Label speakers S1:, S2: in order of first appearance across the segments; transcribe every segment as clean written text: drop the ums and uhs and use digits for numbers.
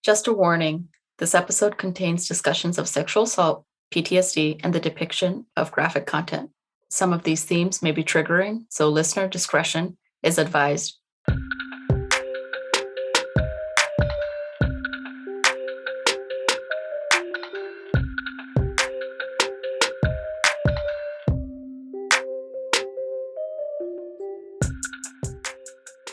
S1: Just a warning, this episode contains discussions of sexual assault, PTSD, and the depiction of graphic content. Some of these themes may be triggering, so listener discretion is advised.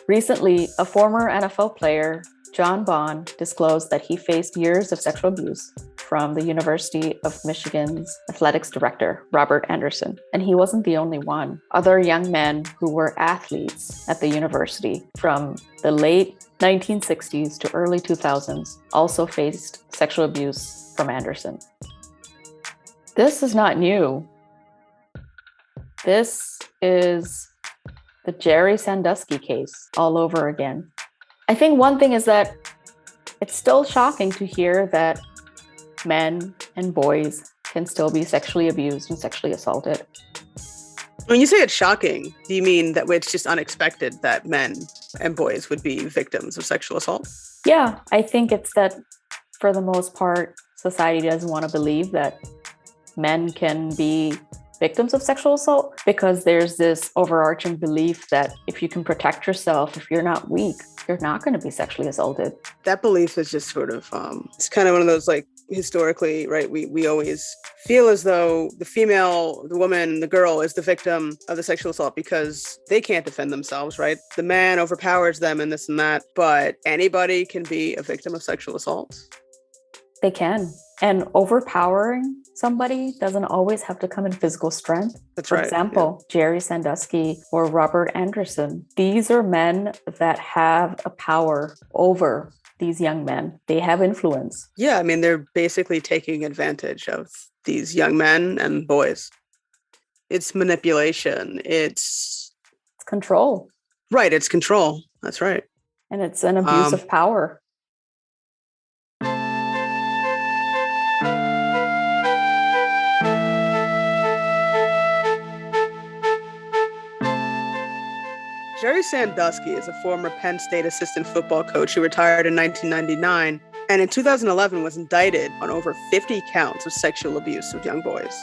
S1: Recently, a former NFL player, John Bond, disclosed that he faced years of sexual abuse from the University of Michigan's athletics director, Robert Anderson. And he wasn't the only one. Other young men who were athletes at the university from the late 1960s to early 2000s also faced sexual abuse from Anderson. This is not new. This is the Jerry Sandusky case all over again. I think one thing is that it's still shocking to hear that men and boys can still be sexually abused and sexually assaulted.
S2: When you say it's shocking, do you mean that it's just unexpected that men and boys would be victims of sexual assault?
S1: Yeah, I think it's that for the most part, society doesn't want to believe that men can be victims of sexual assault because there's this overarching belief that if you can protect yourself, if you're not weak, you're not going to be sexually assaulted.
S2: That belief is just sort of, it's kind of one of those, like, historically, right, we always feel as though the woman, the girl is the victim of the sexual assault because they can't defend themselves, right? The man overpowers them and this and that, but anybody can be a victim of sexual assault.
S1: They can. And overpowering somebody doesn't always have to come in physical strength.
S2: That's
S1: For
S2: right.
S1: example, yeah. Jerry Sandusky or Robert Anderson. These are men that have a power over these young men. They have influence.
S2: Yeah, I mean, they're basically taking advantage of these young men and boys. It's manipulation. It's
S1: control.
S2: Right, it's control. That's right.
S1: And it's an abuse of power.
S2: Jerry Sandusky is a former Penn State assistant football coach who retired in 1999 and in 2011 was indicted on over 50 counts of sexual abuse of young boys.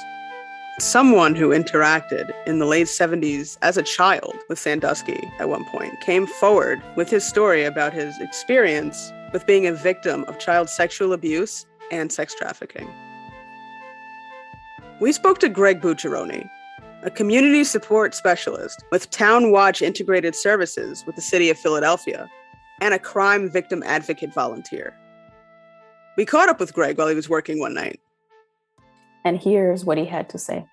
S2: Someone who interacted in the late 70s as a child with Sandusky at one point came forward with his story about his experience with being a victim of child sexual abuse and sex trafficking. We spoke to Greg Bucciaroni, a community support specialist with Town Watch Integrated Services with the city of Philadelphia, and a crime victim advocate volunteer. We caught up with Greg while he was working one night.
S1: And here's what he had to say.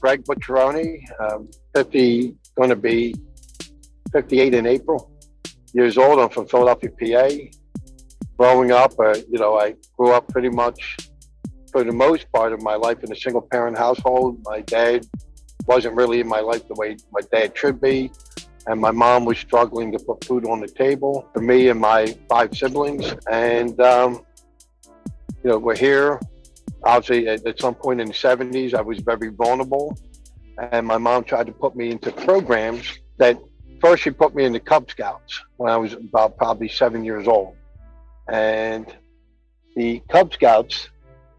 S3: Greg Bucciaroni, going to be 58 in April, years old. I'm from Philadelphia, PA. Growing up, I grew up pretty much, for the most part of my life, in a single parent household. My dad wasn't really in my life the way my dad should be. And my mom was struggling to put food on the table for me and my 5 siblings. And, we're here. Obviously, at some point in the 70s, I was very vulnerable. And my mom tried to put me into programs that first she put me in the Cub Scouts when I was about probably 7 years old. And the Cub Scouts,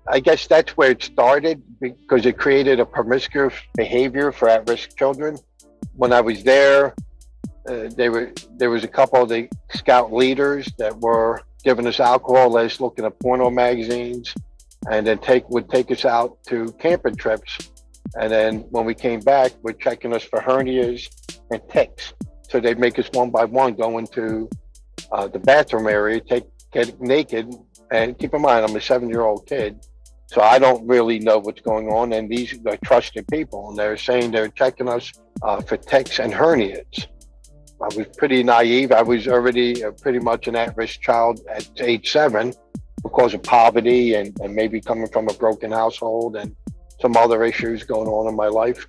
S3: I guess that's where it started because it created a promiscuous behavior for at-risk children. When I was there, there was a couple of the Scout leaders that were giving us alcohol, let us look at porno magazines, and then would take us out to camping trips. And then when we came back, we're checking us for hernias and ticks. So they'd make us one by one go into the bathroom area, get naked. And keep in mind, I'm a 7-year-old kid, so I don't really know what's going on. And these are trusted people, and they're saying they're checking us for ticks and hernias. I was pretty naive. I was already pretty much an at-risk child at age 7 because of poverty and maybe coming from a broken household and some other issues going on in my life.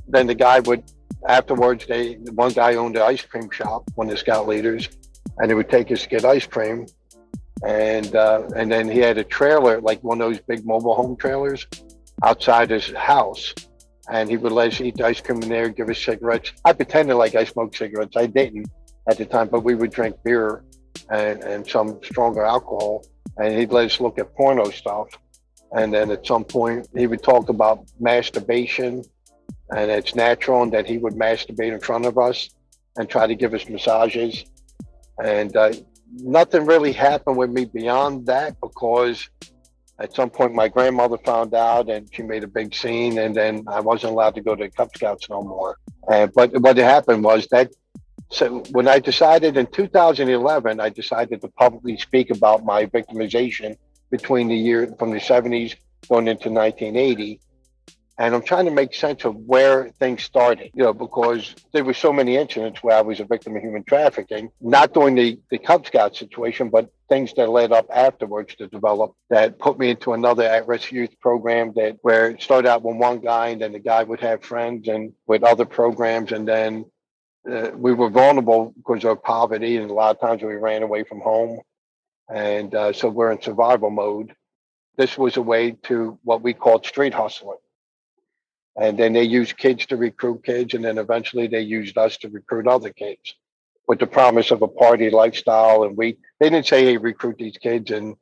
S3: Then the guy would Afterwards, one guy owned an ice cream shop, one of the scout leaders, and he would take us to get ice cream. And then he had a trailer, like one of those big mobile home trailers, outside his house. And he would let us eat the ice cream in there, give us cigarettes. I pretended like I smoked cigarettes. I didn't at the time, but we would drink beer and some stronger alcohol. And he'd let us look at porno stuff. And then at some point, he would talk about masturbation, and it's natural, and that he would masturbate in front of us and try to give us massages. And nothing really happened with me beyond that, because at some point my grandmother found out and she made a big scene, and then I wasn't allowed to go to the Cub Scouts no more. But what happened was that, so when I decided in 2011, I decided to publicly speak about my victimization between the year from the 70s going into 1980. And I'm trying to make sense of where things started, because there were so many incidents where I was a victim of human trafficking, not during the Cub Scout situation, but things that led up afterwards to develop that put me into another at-risk youth program where it started out with one guy, and then the guy would have friends and with other programs. And then we were vulnerable because of poverty, and a lot of times we ran away from home. And so we're in survival mode. This was a way to what we called street hustling. And then they used kids to recruit kids, and then eventually they used us to recruit other kids with the promise of a party lifestyle. And they didn't say, hey, recruit these kids and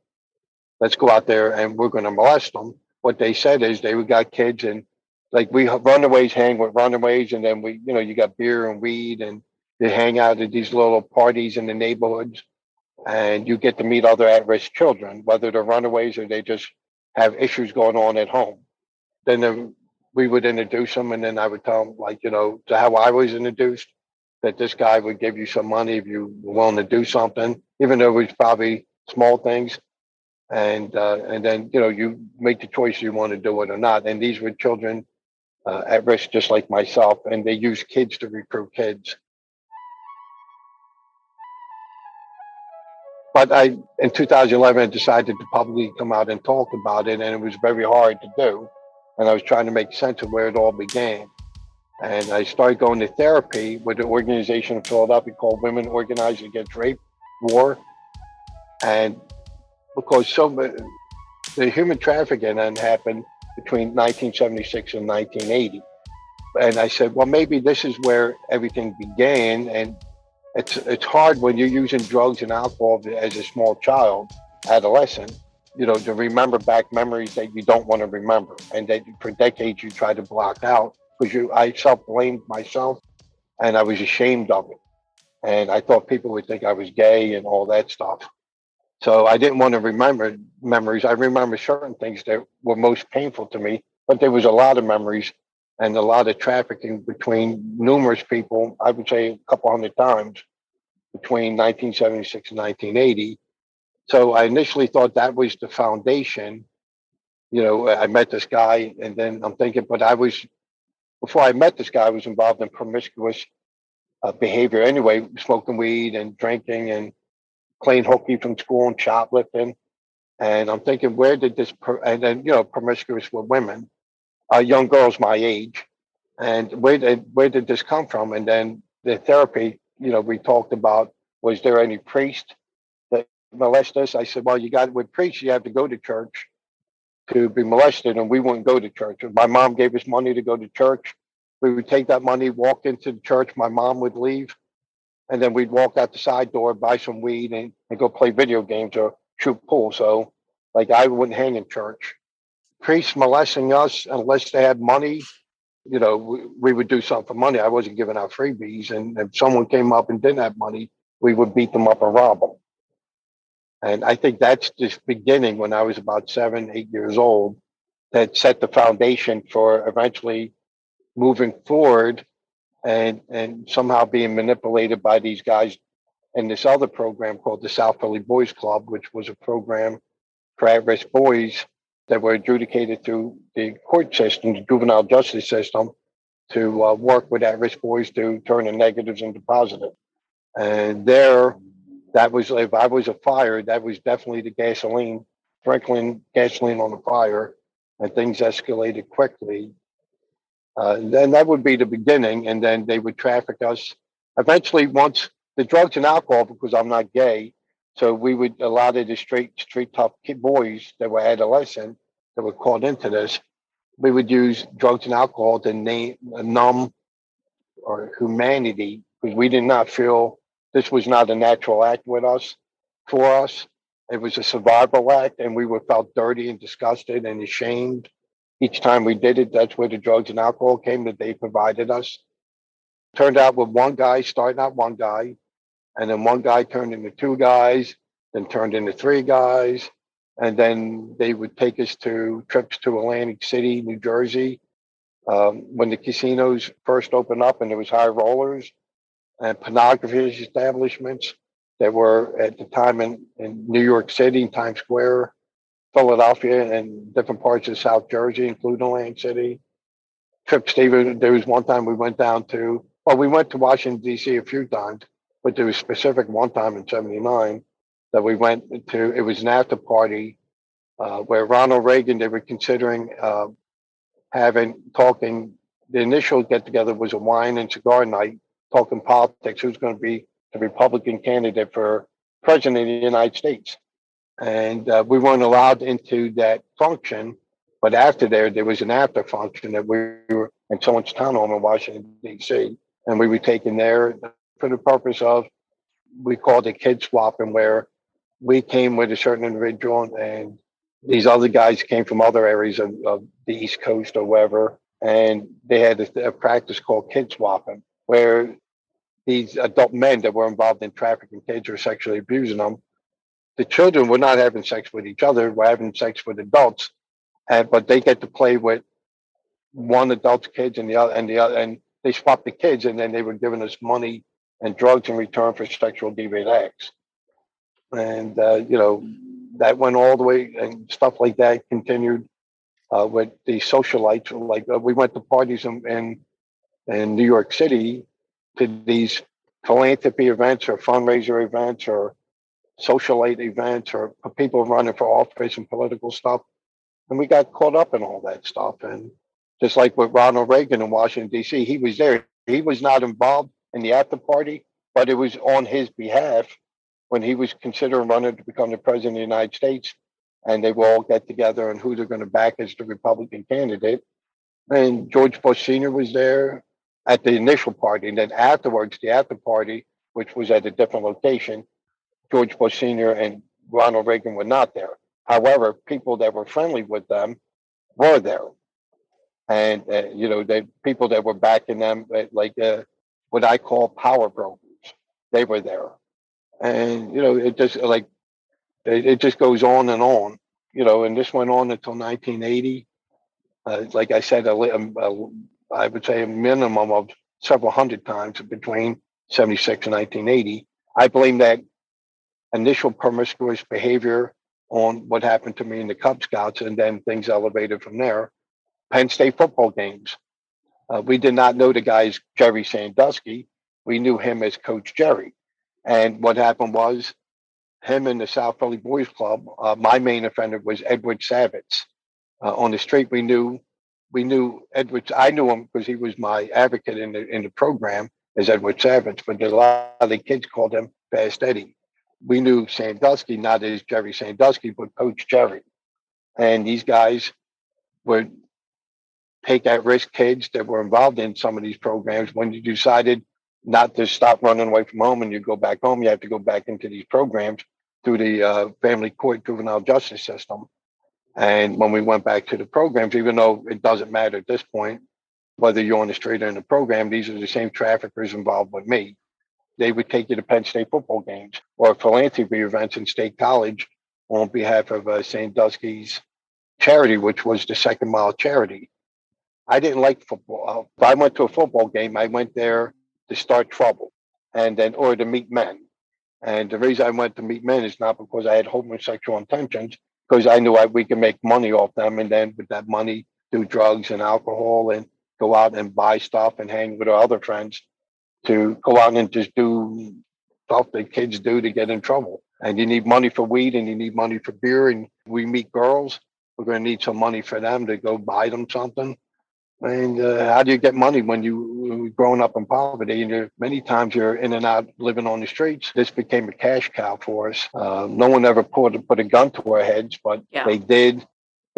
S3: let's go out there and we're going to molest them. What they said is they got kids, and like runaways hang with runaways, and then you got beer and weed, and they hang out at these little parties in the neighborhoods, and you get to meet other at-risk children, whether they're runaways or they just have issues going on at home. Then we would introduce them, and then I would tell them, to how I was introduced, that this guy would give you some money if you were willing to do something, even though it was probably small things. And then, you make the choice you want to do it or not. And these were children at risk, just like myself, and they use kids to recruit kids. But in 2011, I decided to publicly come out and talk about it, and it was very hard to do. And I was trying to make sense of where it all began. And I started going to therapy with an organization in Philadelphia called Women Organizing Against Rape, War. And because the human trafficking then happened between 1976 and 1980. And I said, well, maybe this is where everything began. And it's hard when you're using drugs and alcohol as a small child, adolescent, to remember back memories that you don't want to remember, and that for decades you try to block out, because I self-blamed myself, and I was ashamed of it. And I thought people would think I was gay and all that stuff. So I didn't want to remember memories. I remember certain things that were most painful to me, but there was a lot of memories and a lot of trafficking between numerous people, I would say a couple hundred times between 1976 and 1980. So I initially thought that was the foundation. I met this guy, and then I'm thinking, but before I met this guy, I was involved in promiscuous behavior anyway, smoking weed and drinking and playing hooky from school and shoplifting. And I'm thinking, where did this, and then, promiscuous with women, young girls my age, and where did this come from? And then the therapy, we talked about, was there any priest that molest us? I said, well, with priests, you have to go to church to be molested, and we wouldn't go to church. My mom gave us money to go to church. We would take that money, walk into the church, my mom would leave, and then we'd walk out the side door, buy some weed, and go play video games or shoot pool. So, I wouldn't hang in church. Priests molesting us, unless they had money, we would do something for money. I wasn't giving out freebies. And if someone came up and didn't have money, we would beat them up and rob them. And I think that's just beginning when I was about 7, 8 years old, that set the foundation for eventually moving forward and somehow being manipulated by these guys in this other program called the South Philly Boys Club, which was a program for at-risk boys that were adjudicated through the court system, the juvenile justice system, to work with at-risk boys to turn the negatives into positive. And that was, if I was a fire, that was definitely the gasoline, sprinkling gasoline on the fire, and things escalated quickly. Then that would be the beginning, and then they would traffic us. Eventually, once the drugs and alcohol, because I'm not gay, so we would a lot of the straight tough boys that were adolescent that were caught into this. We would use drugs and alcohol to numb our humanity because we did not feel this was not a natural act with us for us. It was a survival act, and we were felt dirty and disgusted and ashamed each time we did it. That's where the drugs and alcohol came that they provided us. Turned out with one guy, starting out one guy, and then one guy turned into two guys, then turned into three guys, and then they would take us to trips to Atlantic City, New Jersey, when the casinos first opened up, and there was high rollers and pornography establishments that were at the time in New York City, Times Square, Philadelphia, and different parts of South Jersey, including Atlantic City. Trips, even there was one time we went down to, well, we went to Washington, D.C. a few times, but there was specific one time in 79 that we went to, it was an after party where Ronald Reagan, they were considering talking, the initial get together was a wine and cigar night, talking politics, who's going to be the Republican candidate for president of the United States. And we weren't allowed into that function. But after there was an after function that we were in someone's townhome in Washington, D.C. And we were taken there for the purpose of, we called it kid swapping, where we came with a certain individual and these other guys came from other areas of the East Coast or wherever. And they had a practice called kid swapping, where these adult men that were involved in trafficking kids or sexually abusing them, the children were not having sex with each other, were having sex with adults, but they get to play with one adult's kids and the other, and they swapped the kids, and then they were giving us money and drugs in return for sexual deviant acts. And that went all the way, and stuff like that continued with the socialites. Like we went to parties in New York City to these philanthropy events or fundraiser events or socialite events or people running for office and political stuff. And we got caught up in all that stuff. And just like with Ronald Reagan in Washington, D.C., he was there. He was not involved in the after party, but it was on his behalf when he was considering running to become the president of the United States. And they will all get together and who they're going to back as the Republican candidate. And George Bush Sr. was there at the initial party. And then afterwards, the after party, which was at a different location, George Bush Sr. and Ronald Reagan were not there. However, people that were friendly with them were there. And, the people that were backing them, like what I call power brokers, they were there. And, it just goes on, and this went on until 1980. Like I said, I would say a minimum of several hundred times between 76 and 1980. I blame that initial promiscuous behavior on what happened to me in the Cub Scouts, and then things elevated from there. Penn State football games. We did not know the guy's Jerry Sandusky. We knew him as Coach Jerry. And what happened was him and the South Philly Boys Club, my main offender was Edward Savitz. On the street, we knew Edward. I knew him because he was my advocate in the program as Edward Savitz, but a lot of the kids called him Fast Eddie. We knew Sandusky, not as Jerry Sandusky, but Coach Jerry. And these guys would take at-risk kids that were involved in some of these programs. When you decided not to stop running away from home and you go back home, you have to go back into these programs through the family court juvenile justice system. And when we went back to the programs, even though it doesn't matter at this point, whether you're on the street or in the program, these are the same traffickers involved with me. They would take you to Penn State football games or philanthropy events in State College on behalf of Sandusky's charity, which was the Second Mile Charity. I didn't like football. If I went to a football game, I went there to start trouble or to meet men. And the reason I went to meet men is not because I had homosexual intentions, because I knew we could make money off them. And then with that money, do drugs and alcohol and go out and buy stuff and hang with our other friends to go out and just do stuff that kids do to get in trouble. And you need money for weed and you need money for beer. And we meet girls, we're going to need some money for them to go buy them something. And how do you get money when you're growing up in poverty and many times you're in and out living on the streets? This became a cash cow for us. No one ever put a gun to our heads, but they did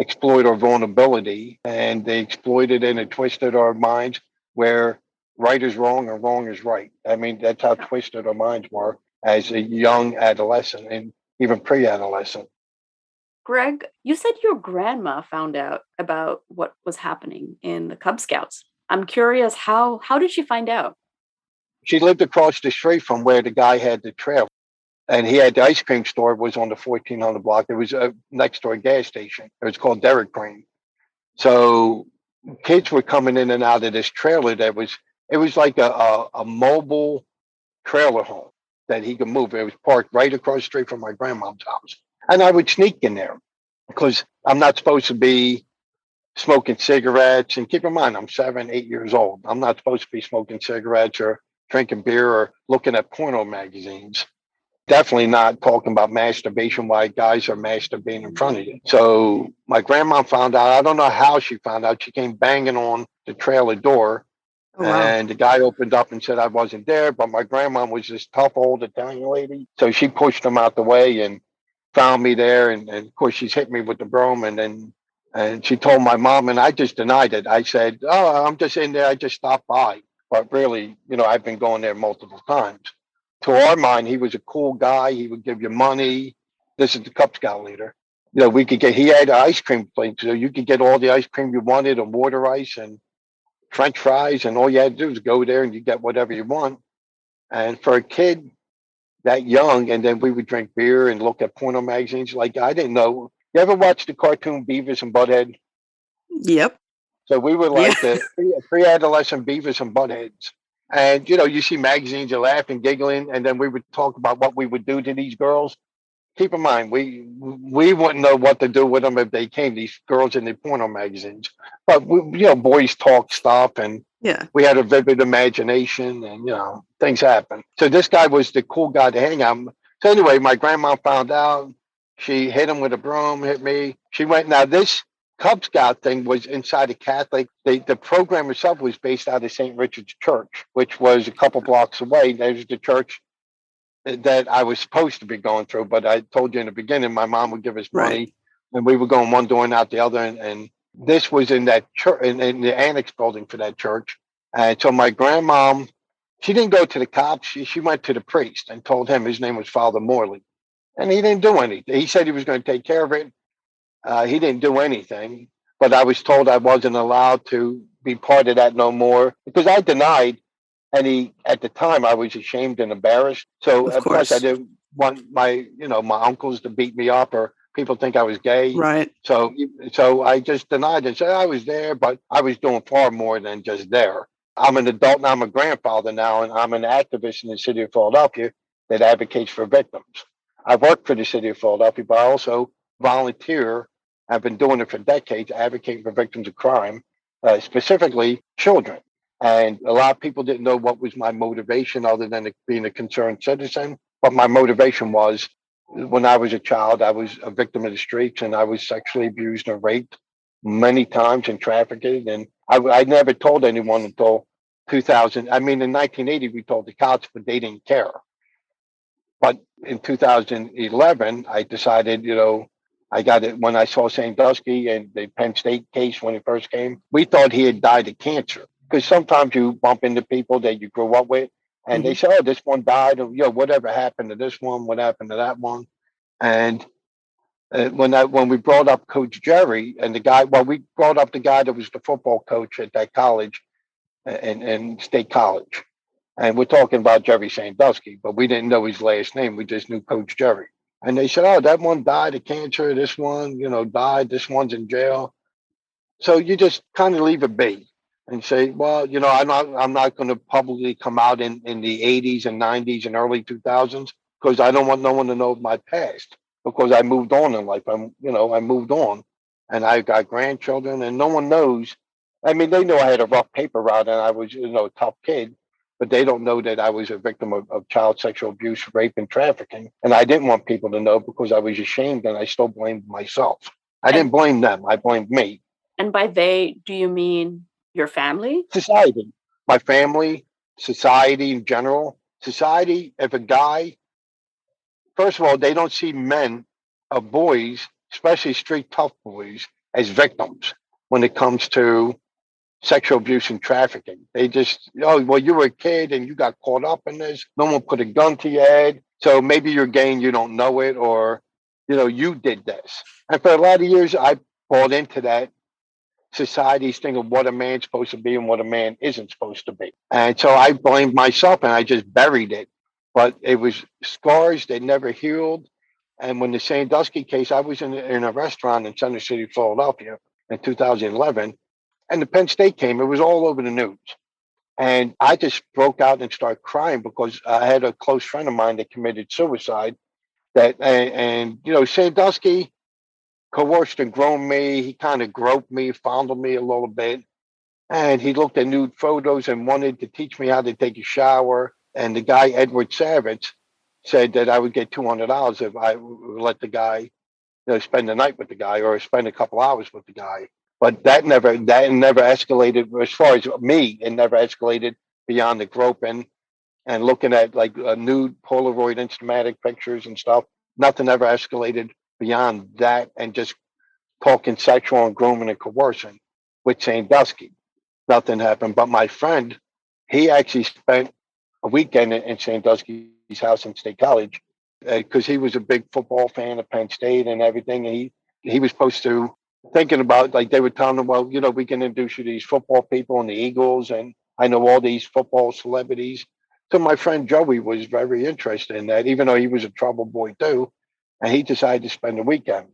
S3: exploit our vulnerability, and they exploited and it twisted our minds where right is wrong and wrong is right. I mean, that's how twisted our minds were as a young adolescent and even pre-adolescent.
S1: Greg, you said your grandma found out about what was happening in the Cub Scouts. I'm curious, how did she find out?
S3: She lived across the street from where the guy had the trailer, and he had the ice cream store. It was on the 1400 block. It was a next door gas station. It was called Dairy Queen. So kids were coming in and out of this trailer it was like a mobile trailer home that he could move. It was parked right across the street from my grandmom's house. And I would sneak in there because I'm not supposed to be smoking cigarettes. And keep in mind, I'm 7, 8 years old. I'm not supposed to be smoking cigarettes or drinking beer or looking at porno magazines. Definitely not talking about masturbation while guys are masturbating in front of you. So my grandma found out. I don't know how she found out. She came banging on the trailer door. Oh, wow. And the guy opened up and said I wasn't there. But my grandma was this tough old Italian lady. So she pushed him out the way and found me there. And of course, she's hit me with the broom. And she told my mom, and I just denied it. I said, oh, I'm just in there. I just stopped by. But really, I've been going there multiple times. To our mind, he was a cool guy. He would give you money. This is the Cub Scout leader. He had an ice cream place, so you could get all the ice cream you wanted and water ice and French fries. And all you had to do was go there and you get whatever you want. And for a kid that young, and then we would drink beer and look at porno magazines. Like, I didn't know. You ever watch the cartoon Beavis and Butthead?
S2: Yep.
S3: So we were like the pre-adolescent Beavis and Buttheads. And, you see magazines, you laugh and giggling, and then we would talk about what we would do to these girls. Keep in mind, we wouldn't know what to do with them if they came, these girls in the porno magazines. But, boys talk stuff, and we had a vivid imagination, and, things happen. So this guy was the cool guy to hang out. So anyway, my grandma found out. She hit him with a broom, hit me. She went, now this Cub Scout thing was inside a Catholic. The program itself was based out of St. Richard's Church, which was a couple blocks away. There's the church that I was supposed to be going through. But I told you in the beginning, my mom would give us money, and we were going one door and out the other. And this was in that church, in the annex building for that church. And so my grandmom, she didn't go to the cops. She went to the priest and told him. His name was Father Morley. And he didn't do anything. He said he was going to take care of it. He didn't do anything, but I was told I wasn't allowed to be part of that no more because I denied any. At the time, I was ashamed and embarrassed. So of course, I didn't want my uncles to beat me up or people think I was gay.
S2: Right.
S3: So I just denied and said I was there, but I was doing far more than just there. I'm an adult now. I'm a grandfather now, and I'm an activist in the city of Philadelphia that advocates for victims. I work for the city of Philadelphia, but I also volunteer. I've been doing it for decades, advocating for victims of crime, specifically children. And a lot of people didn't know what was my motivation other than being a concerned citizen. But my motivation was when I was a child, I was a victim of the streets and I was sexually abused and raped many times and trafficked. And I never told anyone until 2000. I mean, in 1980, we told the cops, but they didn't care. But in 2011, I decided, I got it when I saw Sandusky and the Penn State case when it first came. We thought he had died of cancer because sometimes you bump into people that you grew up with and they say, oh, this one died of, whatever happened to this one, what happened to that one. And when we brought up Coach Jerry and we brought up the guy that was the football coach at that college and State College. And we're talking about Jerry Sandusky, but we didn't know his last name. We just knew Coach Jerry. And they said, oh, that one died of cancer. This one, died. This one's in jail. So you just kind of leave it be and say, well, I'm not going to publicly come out in the 80s and 90s and early 2000s because I don't want no one to know my past because I moved on in life. I moved on and I got grandchildren and no one knows. I mean, they know I had a rough paper route and I was, a tough kid. But they don't know that I was a victim of child sexual abuse, rape, and trafficking. And I didn't want people to know because I was ashamed and I still blamed myself. I didn't blame them. I blamed me.
S1: And by they, do you mean Your family?
S3: Society, my family, society in general. Society, if a guy, first of all, they don't see men or boys, especially street tough boys, as victims when it comes to sexual abuse and trafficking. They just, oh, well, you were a kid and you got caught up in this. No one put a gun to your head. So maybe you're gay and you don't know it, or, you did this. And for a lot of years, I bought into that society's thing of what a man's supposed to be and what a man isn't supposed to be. And so I blamed myself and I just buried it. But it was scars that never healed. And when the Sandusky case, I was in a restaurant in Center City, Philadelphia in 2011, and the Penn State came. It was all over the news. And I just broke out and started crying because I had a close friend of mine that committed suicide. Sandusky coerced and groomed me. He kind of groped me, fondled me a little bit. And he looked at nude photos and wanted to teach me how to take a shower. And the guy, Edward Savage, said that I would get $200 if I would let the guy, spend the night with the guy or spend a couple hours with the guy. But that never escalated. As far as me, it never escalated beyond the groping and looking at like nude Polaroid instamatic pictures and stuff. Nothing ever escalated beyond that, and just talking sexual and grooming and coercing with Sandusky. Nothing happened. But my friend, he actually spent a weekend in Sandusky's house in State College because he was a big football fan of Penn State and everything. And he was supposed to thinking about, like, they were telling him, well, we can introduce you to these football people and the Eagles, and I know all these football celebrities. So my friend Joey was very interested in that, even though he was a trouble boy too, and he decided to spend the weekend.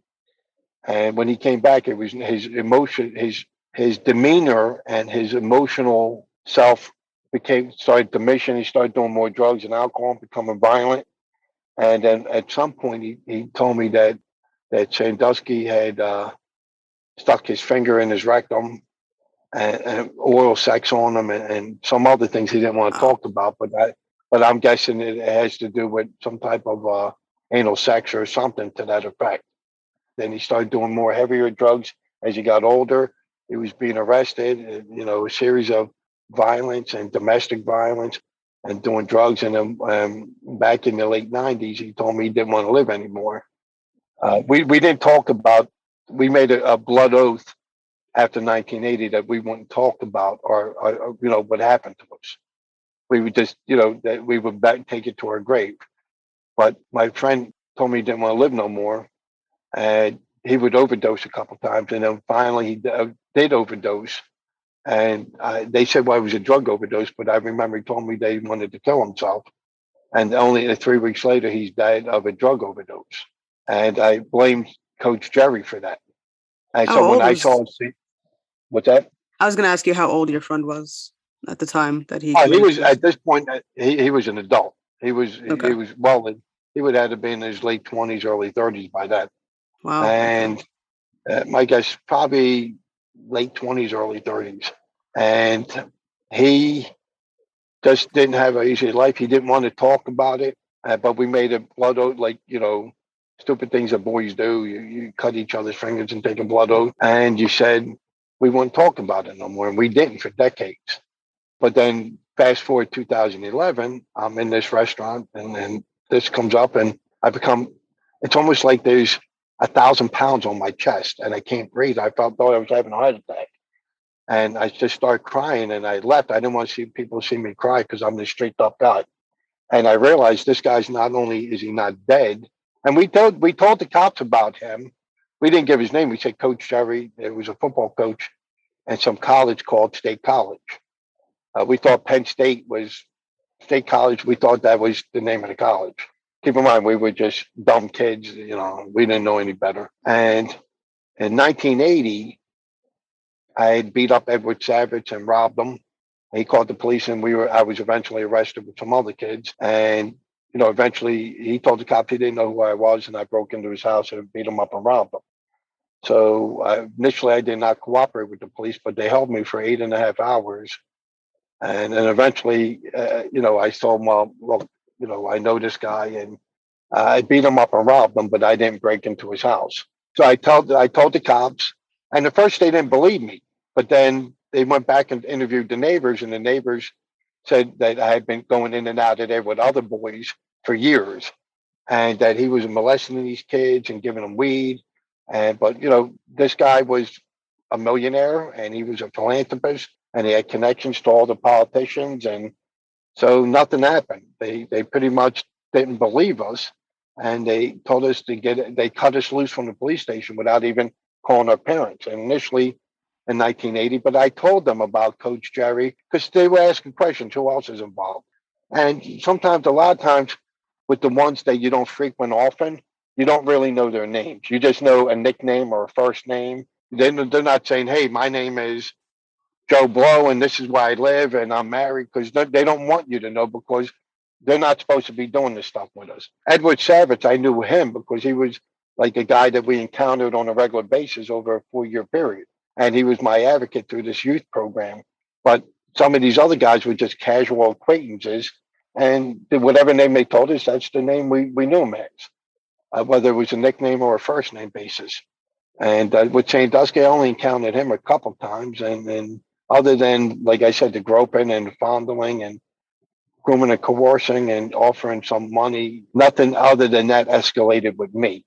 S3: And when he came back, it was his emotion, his demeanor and his emotional self started diminishing. He started doing more drugs and alcohol, becoming violent. And then at some point, he told me that Sandusky had stuck his finger in his rectum and oral sex on him and some other things he didn't want to talk about. But I'm guessing it has to do with some type of anal sex or something to that effect. Then he started doing more heavier drugs as he got older. He was being arrested, a series of violence and domestic violence and doing drugs. And then back in the late 90s, he told me he didn't want to live anymore. We didn't talk about, we made a blood oath after 1980 that we wouldn't talk about or what happened to us. We would just, that we would take it to our grave. But my friend told me he didn't want to live no more. And he would overdose a couple times. And then finally he did overdose. And they said, well, it was a drug overdose. But I remember he told me they wanted to kill himself. And only 3 weeks later, he's died of a drug overdose. And I blamed Coach Jerry for that. And so when I saw him, what's that?
S2: I was going to ask you how old your friend was at the time that he.
S3: He was at this point. He was an adult. He was well. He would have to be in his late 20s, early 30s by that.
S2: Wow.
S3: And my guess probably late 20s, early 30s. And he just didn't have an easy life. He didn't want to talk about it. But we made a blood oath, like stupid things that boys do. You cut each other's fingers and take a blood oath. And you said we wouldn't talk about it no more. And we didn't for decades. But then fast forward 2011, I'm in this restaurant and this comes up and it's almost like there's 1,000 pounds on my chest and I can't breathe. I thought I was having a heart attack. And I just started crying and I left. I didn't want to see people see me cry because I'm this straight up guy. And I realized this guy's not only is he not dead, and we told the cops about him. We didn't give his name. We said Coach Jerry. It was a football coach and some college called State College. We thought Penn State was State College. We thought that was the name of the college. Keep in mind, we were just dumb kids. We didn't know any better. And in 1980, I had beat up Edward Savage and robbed him. He called the police, and I was eventually arrested with some other kids. And eventually he told the cops he didn't know who I was, and I broke into his house and beat him up and robbed him. So initially, I did not cooperate with the police, but they held me for 8.5 hours. And then eventually, I told him, well, look, I know this guy, and I beat him up and robbed him, but I didn't break into his house. So I told the cops, and at first they didn't believe me. But then they went back and interviewed the neighbors, and the neighbors said that I had been going in and out of there with other boys for years, and that he was molesting these kids and giving them weed. And but this guy was a millionaire, and he was a philanthropist, and he had connections to all the politicians, and so nothing happened. They pretty much didn't believe us, and they told us to get it. They cut us loose from the police station without even calling our parents. And initially in 1980, but I told them about Coach Jerry because they were asking questions. Who else is involved? And sometimes, a lot of times, with the ones that you don't frequent often, you don't really know their names. You just know a nickname or a first name. They're not saying, "Hey, my name is Joe Blow, and this is where I live, and I'm married," because they don't want you to know, because they're not supposed to be doing this stuff with us. Edward Savage, I knew him because he was like a guy that we encountered on a regular basis over a 4-year period. And he was my advocate through this youth program. But some of these other guys were just casual acquaintances. And whatever name they told us, that's the name we knew him as, whether it was a nickname or a first name basis. And with Sandusky, I only encountered him a couple times. And other than, like I said, the groping and fondling and grooming and coercing and offering some money, nothing other than that escalated with me.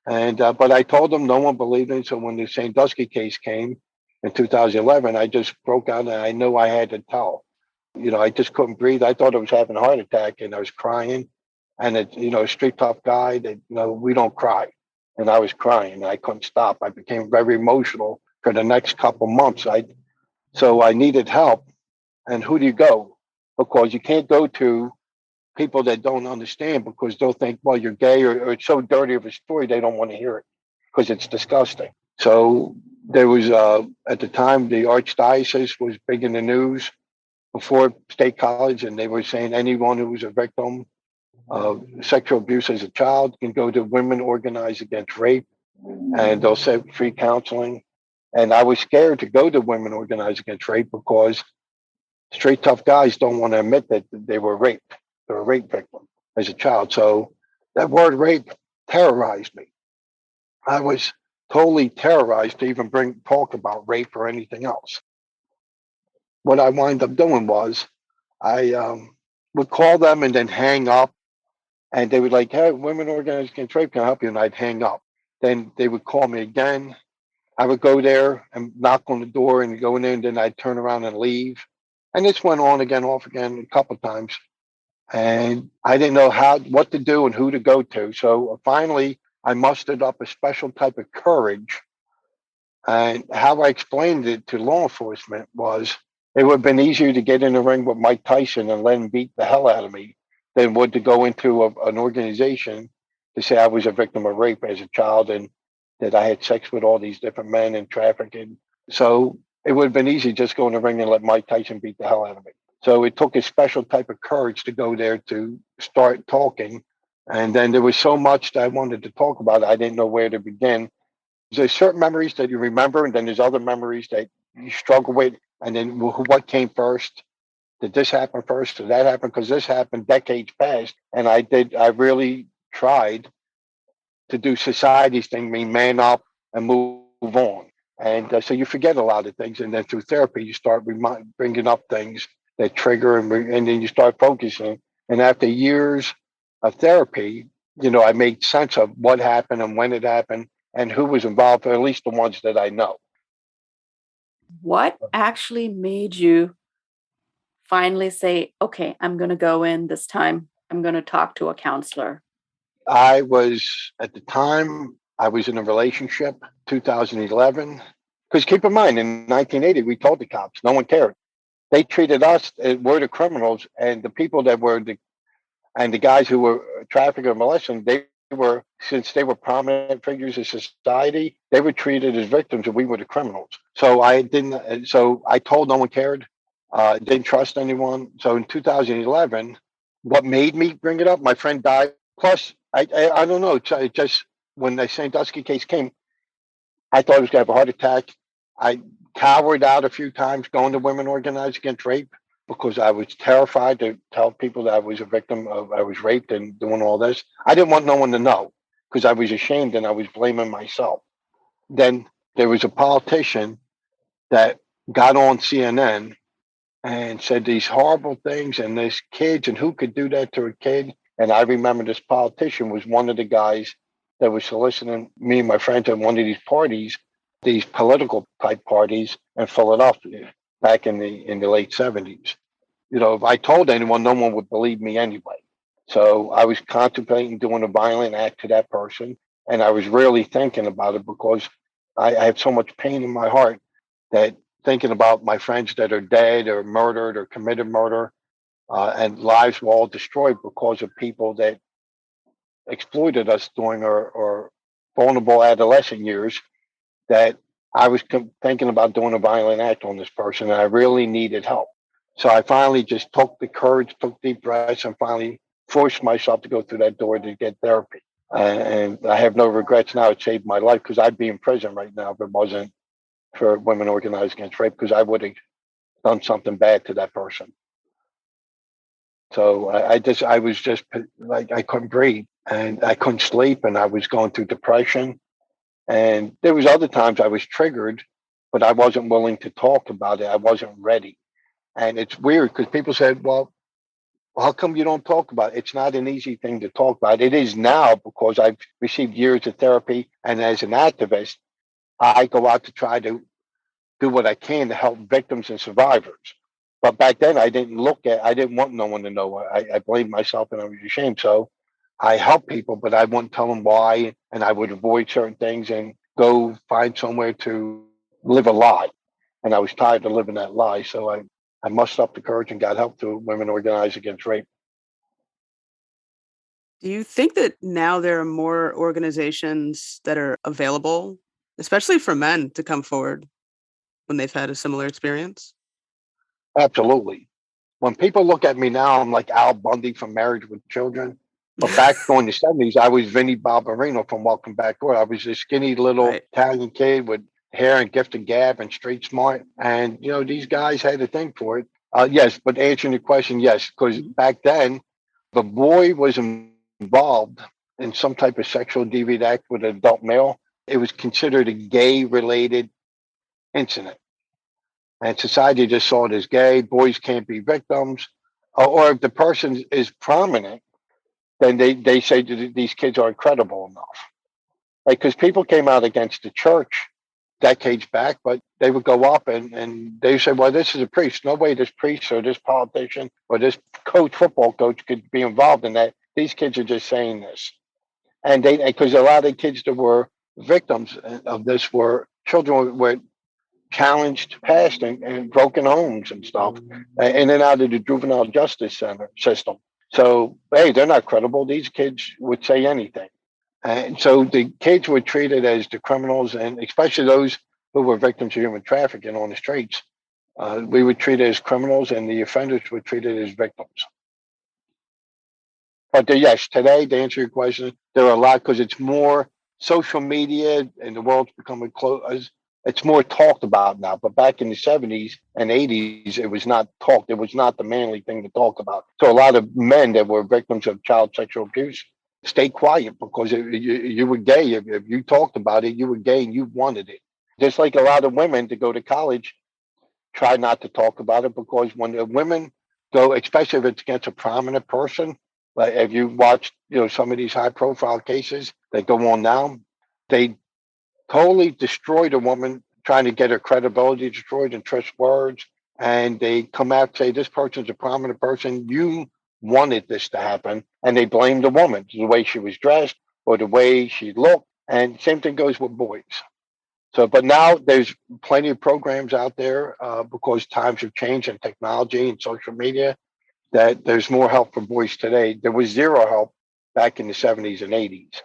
S3: And but I told them, no one believed me. So when the Sandusky case came in 2011, I just broke out, and I knew I had to tell. I just couldn't breathe. I thought I was having a heart attack, and I was crying. And a street tough guy that we don't cry, and I was crying, and I couldn't stop. I became very emotional for the next couple months. So I needed help. And who do you go? Because you can't go to people that don't understand, because they'll think, well, you're gay, or it's so dirty of a story, they don't want to hear it because it's disgusting. So there was, at the time, the Archdiocese was big in the news before State College, and they were saying anyone who was a victim of sexual abuse as a child can go to Women Organized Against Rape, and they'll set free counseling. And I was scared to go to Women Organized Against Rape because straight tough guys don't want to admit that they were raped. They were a rape victim as a child. So that word rape terrorized me. I was totally terrorized to even talk about rape or anything else. What I wind up doing was I would call them and then hang up, and they would like, "Hey, Women Organized Against Rape, can I help you?" And I'd hang up. Then they would call me again. I would go there and knock on the door and go in there, and then I'd turn around and leave. And this went on again, off again a couple of times. And I didn't know what to do and who to go to. So finally, I mustered up a special type of courage. And how I explained it to law enforcement was, it would have been easier to get in the ring with Mike Tyson and let him beat the hell out of me than would to go into an organization to say I was a victim of rape as a child, and that I had sex with all these different men and trafficking. So it would have been easy just go in the ring and let Mike Tyson beat the hell out of me. So it took a special type of courage to go there to start talking. And then there was so much that I wanted to talk about, I didn't know where to begin. There's certain memories that you remember, and then there's other memories that you struggle with. And then what came first? Did this happen first? Did that happen? Because this happened decades past. And I really tried to do society's thing, mean man up and move on. And so you forget a lot of things. And then through therapy, you start bringing up things that trigger, and then you start focusing. And after years of therapy, I made sense of what happened and when it happened and who was involved, or at least the ones that I know.
S1: What actually made you finally say, okay, I'm going to go in this time, I'm going to talk to a counselor?
S3: At the time, I was in a relationship, 2011. Because keep in mind, in 1980, we told the cops, no one cared. They treated us, we're the criminals, and the people that were the guys who were trafficking or molesting, since they were prominent figures in society, they were treated as victims, and we were the criminals. So I told no one cared, didn't trust anyone. So in 2011, what made me bring it up? My friend died. Plus, I don't know. It just when the Sandusky case came, I thought I was going to have a heart attack. I cowered out a few times going to Women Organized Against Rape because I was terrified to tell people that I was a victim of, I was raped and doing all this. I didn't want no one to know because I was ashamed and I was blaming myself. Then there was a politician that got on CNN and said these horrible things and there's kids and who could do that to a kid. And I remember this politician was one of the guys that was soliciting me and my friends at one of these parties, these political type parties in Philadelphia back in the late 70s. If I told anyone, no one would believe me anyway. So I was contemplating doing a violent act to that person. And I was really thinking about it because I have so much pain in my heart that thinking about my friends that are dead or murdered or committed murder, and lives were all destroyed because of people that exploited us during our vulnerable adolescent years, that I was thinking about doing a violent act on this person and I really needed help. So I finally just took the courage, took deep breaths, and finally forced myself to go through that door to get therapy. And I have no regrets now. It saved my life because I'd be in prison right now if it wasn't for Women Organized Against Rape, because I would have done something bad to that person. So I was just like, I couldn't breathe and I couldn't sleep and I was going through depression. And there was other times I was triggered, but I wasn't willing to talk about it. I wasn't ready. And it's weird because people said, well, how come you don't talk about it? It's not an easy thing to talk about. It is now because I've received years of therapy. And as an activist, I go out to try to do what I can to help victims and survivors. But back then, I didn't want no one to know. I blamed myself and I was ashamed. So I helped people, but I wouldn't tell them why. And I would avoid certain things and go find somewhere to live a lie. And I was tired of living that lie. So I mustered up the courage and got help through Women Organized Against Rape.
S2: Do you think that now there are more organizations that are available, especially for men, to come forward when they've had a similar experience?
S3: Absolutely. When people look at me now, I'm like Al Bundy from Marriage with Children. But back during the 70s, I was Vinnie Barbarino from Welcome Back Door. I was a skinny little
S2: Right.
S3: Italian kid with hair and gift and gab and street smart. And, these guys had a thing for it. Yes, but answering the question, yes, because back then, the boy was involved in some type of sexual deviant act with an adult male. It was considered a gay related incident. And society just saw it as gay. Boys can't be victims. Or if the person is prominent, then they say that these kids aren't credible enough. Like, because people came out against the church decades back, but they would go up and they say, well, this is a priest. No way this priest or this politician or this football coach could be involved in that. These kids are just saying this. And because a lot of the kids that were victims of this were children with challenged past and broken homes and stuff, in and out of the juvenile justice center system. So, hey, they're not credible. These kids would say anything. And so the kids were treated as the criminals, and especially those who were victims of human trafficking on the streets. We would treat it as criminals, and the offenders were treated as victims. But yes, today, to answer your question, there are a lot because it's more social media and the world's becoming close. It's more talked about now. But back in the 70s and 80s, it was not talked. It was not the manly thing to talk about. So a lot of men that were victims of child sexual abuse stayed quiet because you were gay. If you talked about it, you were gay and you wanted it. Just like a lot of women to go to college try not to talk about it because when the women go, especially if it's against a prominent person, like if you watch, some of these high profile cases that go on now, they totally destroy the woman, trying to get her credibility destroyed and twist words. And they come out and say, this person's a prominent person. You wanted this to happen. And they blame the woman, the way she was dressed or the way she looked. And same thing goes with boys. So, but now there's plenty of programs out there because times have changed and technology and social media, that there's more help for boys today. There was zero help back in the 70s and 80s.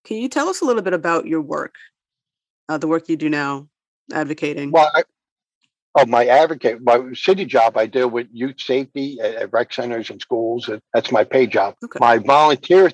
S2: Can you tell us a little bit about your work, the work you do now, advocating?
S3: Well, my city job, I deal with youth safety at rec centers and schools. That's my pay job.
S2: Okay.
S3: My volunteer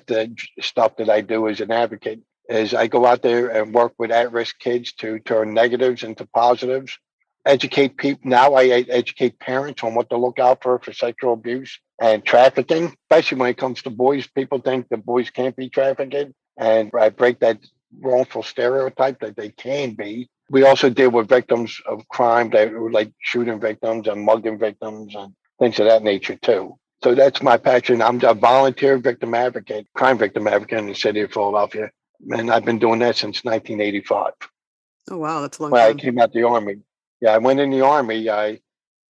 S3: stuff that I do as an advocate is I go out there and work with at-risk kids to turn negatives into positives. Educate people. Now I educate parents on what to look out for sexual abuse and trafficking, especially when it comes to boys. People think that boys can't be trafficked, and I break that wrongful stereotype that they can be. We also deal with victims of crime that were like shooting victims and mugging victims and things of that nature too. So that's my passion. I'm a volunteer victim advocate, crime victim advocate in the city of Philadelphia. And I've been doing that since 1985.
S2: Oh, wow. That's a long
S3: When I
S2: time.
S3: came out the Army. Yeah, I went in the Army. I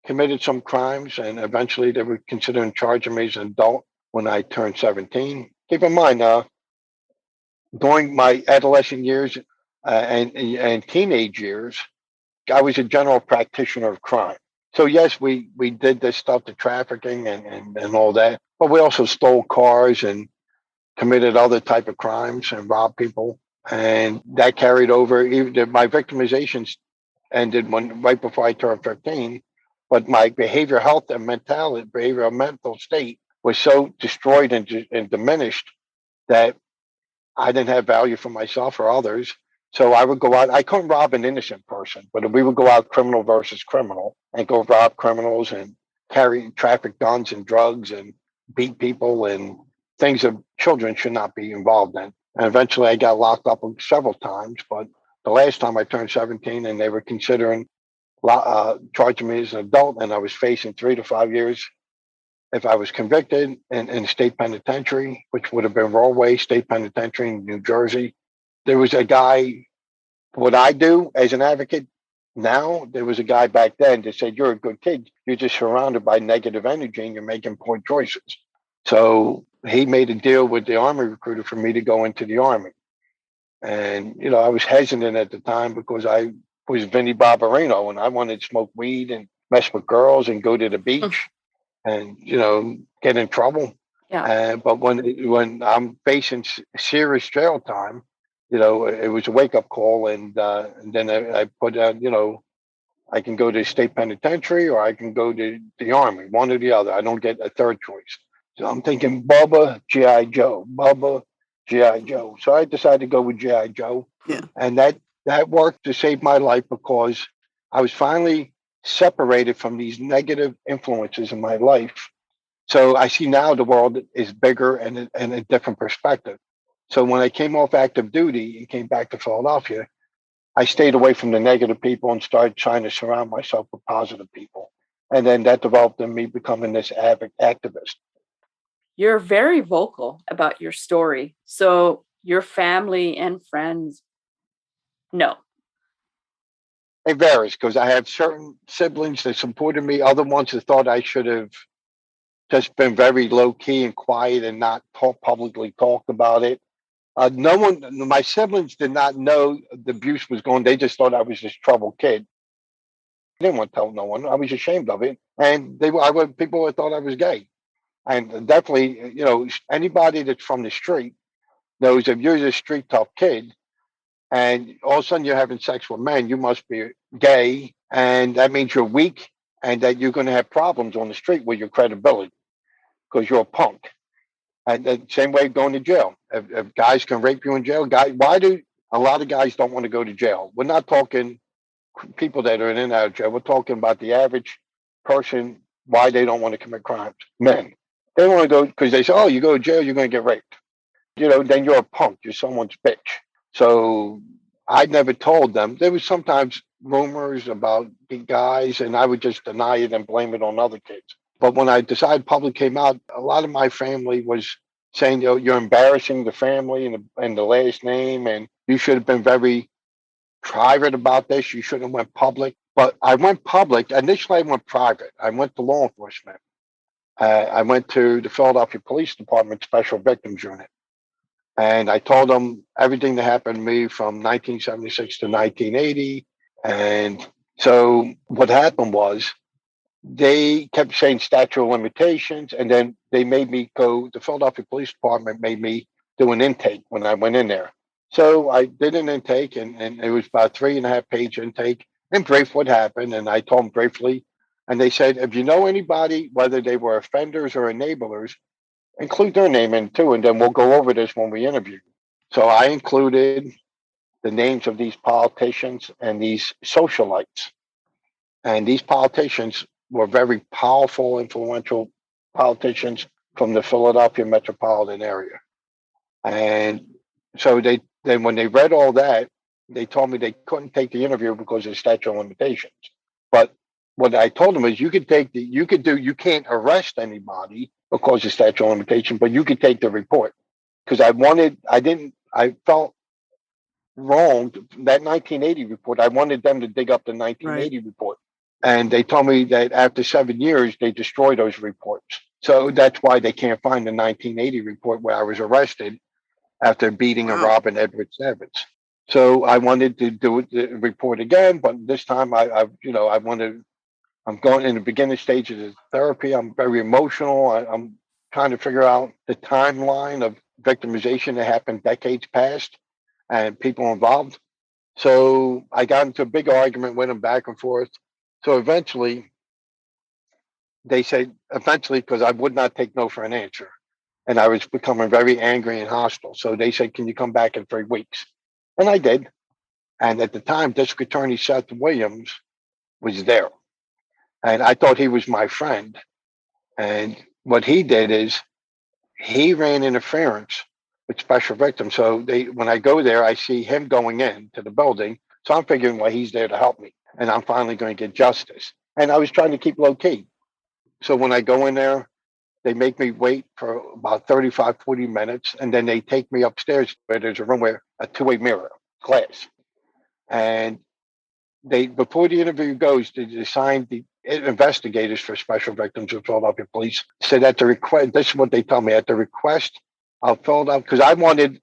S3: committed some crimes and eventually they were considering charging me as an adult when I turned 17. Keep in mind, during my adolescent years and teenage years, I was a general practitioner of crime. So yes, we did this stuff, the trafficking and all that, but we also stole cars and committed other type of crimes and robbed people. And that carried over. Even my victimizations ended when right before I turned 15. But my behavioral health and behavioral mental state was so destroyed and diminished that I didn't have value for myself or others. So I would go out. I couldn't rob an innocent person, but we would go out criminal versus criminal and go rob criminals and carry traffic guns and drugs and beat people and things that children should not be involved in. And eventually I got locked up several times. But the last time I turned 17 and they were considering charging me as an adult and I was facing 3 to 5 years if I was convicted in state penitentiary, which would have been Rollway State Penitentiary in New Jersey. There was a guy, what I do as an advocate now, there was a guy back then that said, you're a good kid. You're just surrounded by negative energy and you're making poor choices. So he made a deal with the Army recruiter for me to go into the Army. And, I was hesitant at the time because I was Vinnie Barbarino and I wanted to smoke weed and mess with girls and go to the beach and get in trouble.
S1: Yeah.
S3: But when I'm facing serious jail time, it was a wake up call, and then I put out, I can go to state penitentiary or I can go to the Army, one or the other. I don't get a third choice. So I'm thinking Bubba GI Joe, Bubba GI Joe. So I decided to go with GI Joe,
S2: Yeah.
S3: and that worked to save my life because I was finally separated from these negative influences in my life. So I see now the world is bigger and a different perspective. So when I came off active duty and came back to Philadelphia, I stayed away from the negative people and started trying to surround myself with positive people. And then that developed in me becoming this avid activist.
S1: You're very vocal about your story. So your family and friends know.
S3: It varies because I have certain siblings that supported me, other ones that thought I should have just been very low key and quiet and not publicly talked about it. No one, my siblings did not know the abuse was going. They just thought I was this troubled kid. I didn't want to tell no one. I was ashamed of it, and people thought I was gay. And definitely, anybody that's from the street knows if you're a street tough kid, and all of a sudden you're having sex with men, you must be gay, and that means you're weak, and that you're going to have problems on the street with your credibility because you're a punk. And the same way going to jail. If guys can rape you in jail, why do a lot of guys don't want to go to jail? We're not talking people that are in and out of jail. We're talking about the average person, why they don't want to commit crimes. Men. They want to go because they say, oh, you go to jail, you're going to get raped. Then you're a punk. You're someone's bitch. So I never told them. There was sometimes rumors about guys, and I would just deny it and blame it on other kids. But when I decided public came out, a lot of my family was saying, you're embarrassing the family and the last name, and you should have been very private about this. You shouldn't have went public. But I went public. Initially, I went private. I went to law enforcement. I went to the Philadelphia Police Department Special Victims Unit. And I told them everything that happened to me from 1976 to 1980. And so what happened was they kept saying statute of limitations. And then they made me go, the Philadelphia Police Department made me do an intake when I went in there. So I did an intake and it was about 3.5-page intake and brief what happened. And I told them briefly. And they said, if you know anybody, whether they were offenders or enablers, include their name in too, and then we'll go over this when we interview. So I included the names of these politicians and these socialites. And these politicians were very powerful, influential politicians from the Philadelphia metropolitan area. And so then when they read all that, they told me they couldn't take the interview because of statute of limitations. But what I told them is you can't arrest anybody because of statute of limitation, but you could take the report. Because I felt wrong. That 1980 report, I wanted them to dig up the 1980 report. And they told me that after 7 years, they destroy those reports. So that's why they can't find the 1980 report where I was arrested after beating and robbing Edward Savage. So I wanted to do the report again, but this time I'm going in the beginning stages of therapy. I'm very emotional. I'm trying to figure out the timeline of victimization that happened decades past and people involved. So I got into a big argument with them back and forth. So eventually, because I would not take no for an answer. And I was becoming very angry and hostile. So they said, can you come back in 3 weeks? And I did. And at the time, District Attorney Seth Williams was there. And I thought he was my friend. And what he did is he ran interference with special victims. So when I go there, I see him going in to the building. So I'm figuring, well, he's there to help me. And I'm finally going to get justice. And I was trying to keep low key. So when I go in there, they make me wait for about 35, 40 minutes. And then they take me upstairs where there's a room where a two-way mirror, glass. And before the interview goes, they assign the investigators for special victims of Philadelphia police. Said at the request, this is what they tell me, at the request of Philadelphia, because I wanted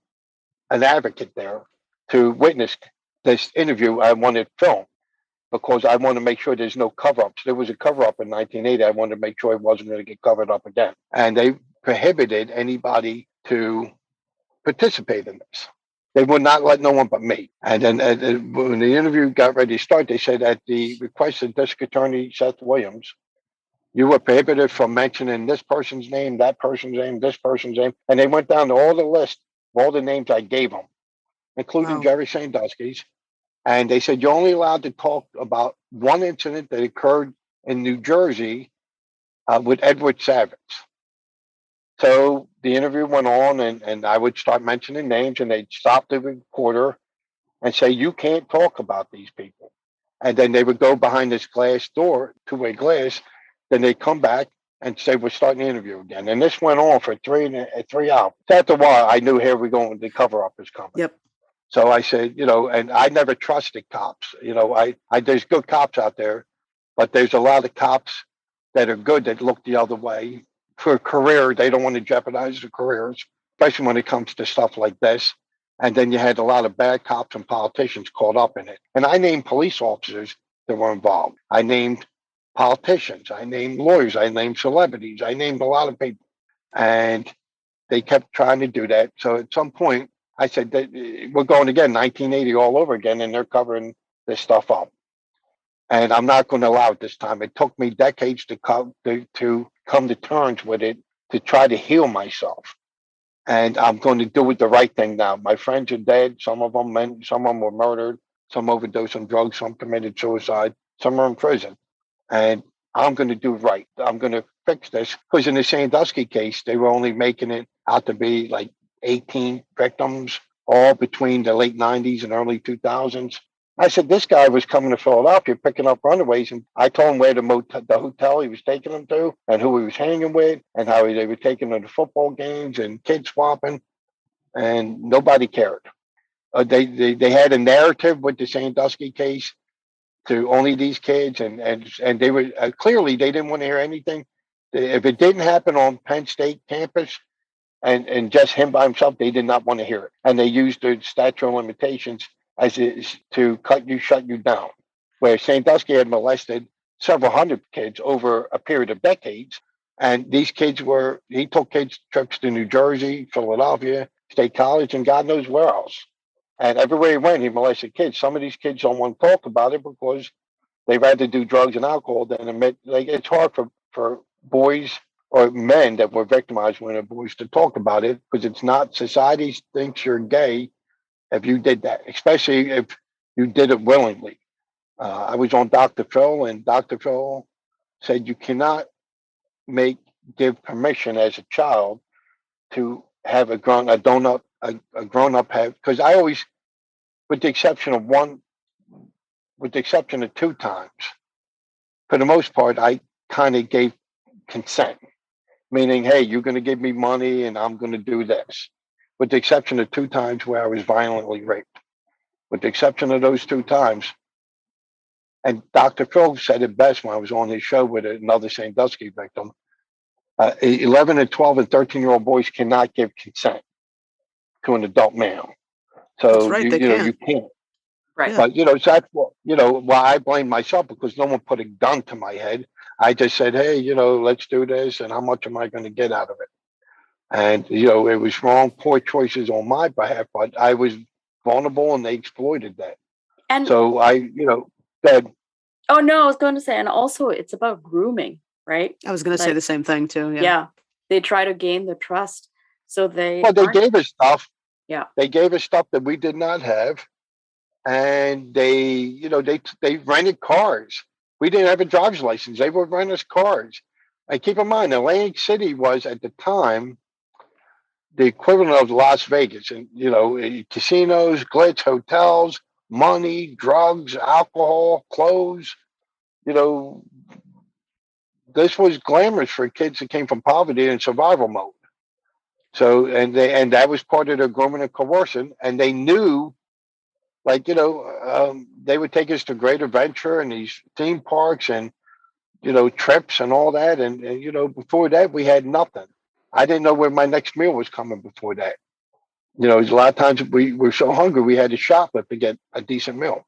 S3: an advocate there to witness this interview. I wanted film because I want to make sure there's no cover-ups. There was a cover-up in 1980. I wanted to make sure it wasn't going to get covered up again. And they prohibited anybody to participate in this. They would not let no one but me. And then when the interview got ready to start, they said at the request of District Attorney Seth Williams, you were prohibited from mentioning this person's name, that person's name, this person's name. And they went down to all the list of all the names I gave them, including Jerry Sandusky's. And they said, you're only allowed to talk about one incident that occurred in New Jersey with Edward Savage. So the interview went on, and I would start mentioning names, and they'd stop the recorder and say, you can't talk about these people. And then they would go behind this glass door, two-way glass. Then they'd come back and say, we're starting the interview again. And this went on for 3 hours. After a while, I knew here we going, the cover-up is coming.
S2: Yep.
S3: So I said, and I never trusted cops. There's good cops out there, but there's a lot of cops that are good that look the other way. For a career, they don't want to jeopardize their careers, especially when it comes to stuff like this. And then you had a lot of bad cops and politicians caught up in it. And I named police officers that were involved. I named politicians. I named lawyers. I named celebrities. I named a lot of people. And they kept trying to do that. So at some point, I said, we're going again, 1980 all over again, and they're covering this stuff up. And I'm not going to allow it this time. It took me decades to come to terms with it, to try to heal myself. And I'm going to do it the right thing now. My friends are dead. Some of them were murdered. Some overdosed on drugs. Some committed suicide. Some are in prison. And I'm going to do right. I'm going to fix this. Because in the Sandusky case, they were only making it out to be like 18 victims, all between the late 90s and early 2000s. I said, this guy was coming to Philadelphia picking up runaways, and I told him where the hotel he was taking them to and who he was hanging with and how they were taking them to football games and kid swapping, and nobody cared. They had a narrative with the Sandusky case to only these kids, and they were clearly they didn't want to hear anything. If it didn't happen on Penn State campus, and just him by himself, they did not want to hear it. And they used the statute of limitations as is to shut you down. Where Sandusky had molested several hundred kids over a period of decades. And these kids he took kids trips to New Jersey, Philadelphia, State College, and God knows where else. And everywhere he went, he molested kids. Some of these kids don't want to talk about it because they rather do drugs and alcohol than admit, it's hard for boys or men that were victimized when they're boys to talk about it, because it's not, society thinks you're gay if you did that, especially if you did it willingly. I was on Dr. Phil, and Dr. Phil said you cannot give permission as a child to have a grown up have, because I always with the exception of one, with the exception of 2 times. For the most part, I kind of gave consent, meaning, hey, you're going to give me money and I'm going to do this. With the exception of 2 times where I was violently raped. With the exception of those 2 times, and Dr. Phil said it best when I was on his show with another Sandusky victim. 11 and 12 and 13-year-old boys cannot give consent to an adult male.
S2: That's
S3: So
S2: right,
S3: you
S2: they
S3: know
S2: can't.
S3: you can't.
S1: Right.
S3: But so that's what why I blame myself, because no one put a gun to my head. I just said, hey, let's do this, and how much am I going to get out of it? And it was wrong, poor choices on my behalf, but I was vulnerable, and they exploited that.
S1: And
S3: so I, said,
S1: oh no, I was going to say, and also it's about grooming, right?
S2: I was going to say the same thing too. Yeah.
S1: Yeah, they try to gain the trust, so they
S3: gave us stuff.
S1: Yeah,
S3: They gave us stuff that we did not have, and they rented cars. We didn't have a driver's license. They would rent us cars. And keep in mind, Atlantic City was at the time the equivalent of Las Vegas, and casinos, glitz, hotels, money, drugs, alcohol, clothes. This was glamorous for kids that came from poverty and survival mode. So, and that was part of their grooming and coercion, and they knew, they would take us to Great Adventure and these theme parks and trips and all that, and before that we had nothing. I didn't know where my next meal was coming before that. A lot of times we were so hungry we had to shoplift to get a decent meal.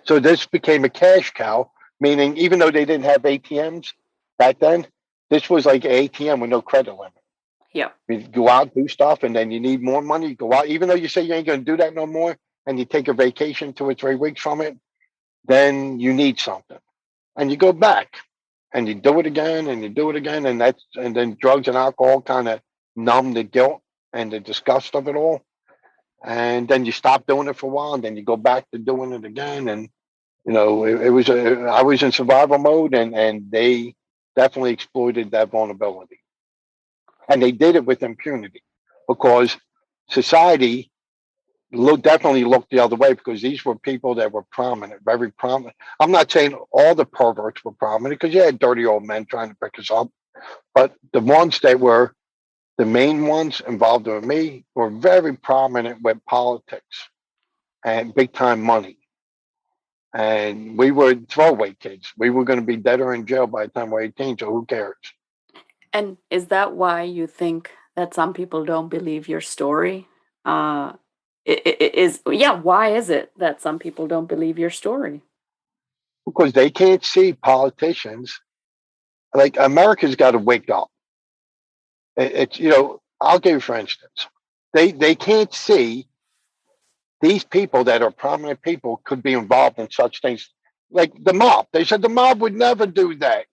S3: So this became a cash cow, meaning even though they didn't have ATMs back then, this was like an ATM with no credit limit.
S1: yeah.
S3: You go out, do stuff, and then you need more money. You go out, even though you say you ain't going to do that no more, and you take a vacation 2 or 3 weeks from it, then you need something, and you go back, and you do it again, and you do it again, and then drugs and alcohol kind of numb the guilt and the disgust of it all, and then you stop doing it for a while, and then you go back to doing it again, and I was in survival mode, and they definitely exploited that vulnerability. And they did it with impunity, because society definitely looked the other way, because these were people that were prominent, very prominent. I'm not saying all the perverts were prominent, because you had dirty old men trying to pick us up, but the ones that were the main ones involved with me were very prominent with politics and big time money. And we were throwaway kids. We were going to be dead or in jail by the time we're 18, so who cares?
S1: And is that why you think that some people don't believe your story? Why is it that some people don't believe your story?
S3: Because they can't see politicians. Like, America's got to wake up. It's I'll give you, for instance, they can't see these people that are prominent people could be involved in such things like the mob. They said the mob would never do that.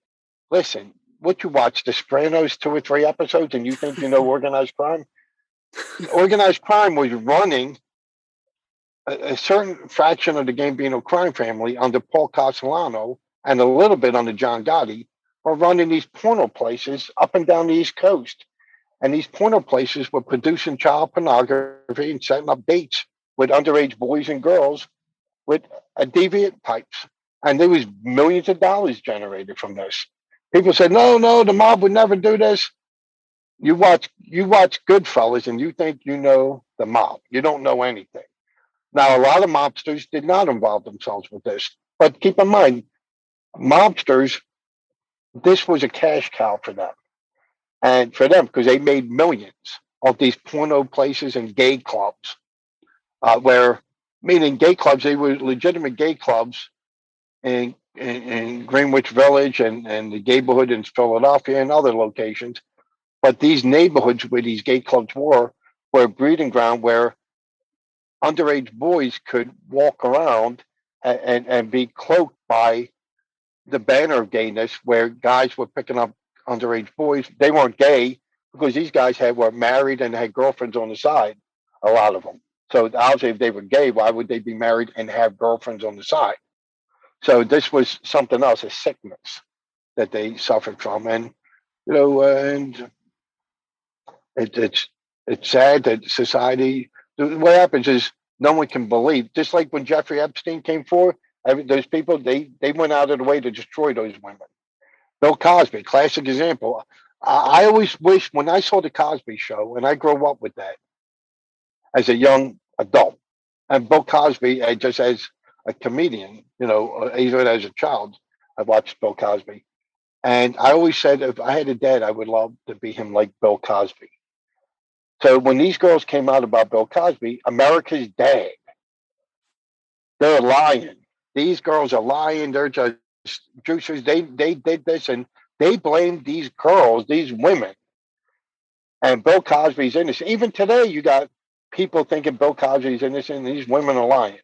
S3: Listen, what you watch The Sopranos 2 or 3 episodes, and you think organized crime? Organized crime was running a certain fraction of the Gambino crime family under Paul Castellano, and a little bit under John Gotti, were running these porno places up and down the East Coast. And these porno places were producing child pornography and setting up dates with underage boys and girls with deviant types. And there was millions of dollars generated from this. People said, no, the mob would never do this. You watch Goodfellas, and you think you know the mob. You don't know anything. Now, a lot of mobsters did not involve themselves with this. But keep in mind, mobsters, this was a cash cow for them. And for them, because they made millions of these porno places and gay clubs, meaning gay clubs, they were legitimate gay clubs in Greenwich Village and the neighborhood in Philadelphia and other locations. But these neighborhoods where these gay clubs were a breeding ground where underage boys could walk around and be cloaked by the banner of gayness, where guys were picking up underage boys. They weren't gay because these guys were married and had girlfriends on the side, a lot of them. So obviously, if they were gay, why would they be married and have girlfriends on the side? So this was something else, a sickness that they suffered from. And and it's sad that society. What happens is no one can believe. Just like when Jeffrey Epstein came forward, those people, they went out of the way to destroy those women. Bill Cosby, classic example. I always wish when I saw the Cosby Show, and I grew up with that as a young adult, and Bill Cosby, just as a comedian, even as a child, I watched Bill Cosby, and I always said if I had a dad, I would love to be him like Bill Cosby. So when these girls came out about Bill Cosby, America's dad, they're lying. These girls are lying. They're just juicers. They did this, and they blamed these girls, these women, and Bill Cosby's innocent. Even today, you got people thinking Bill Cosby's innocent, and these women are lying.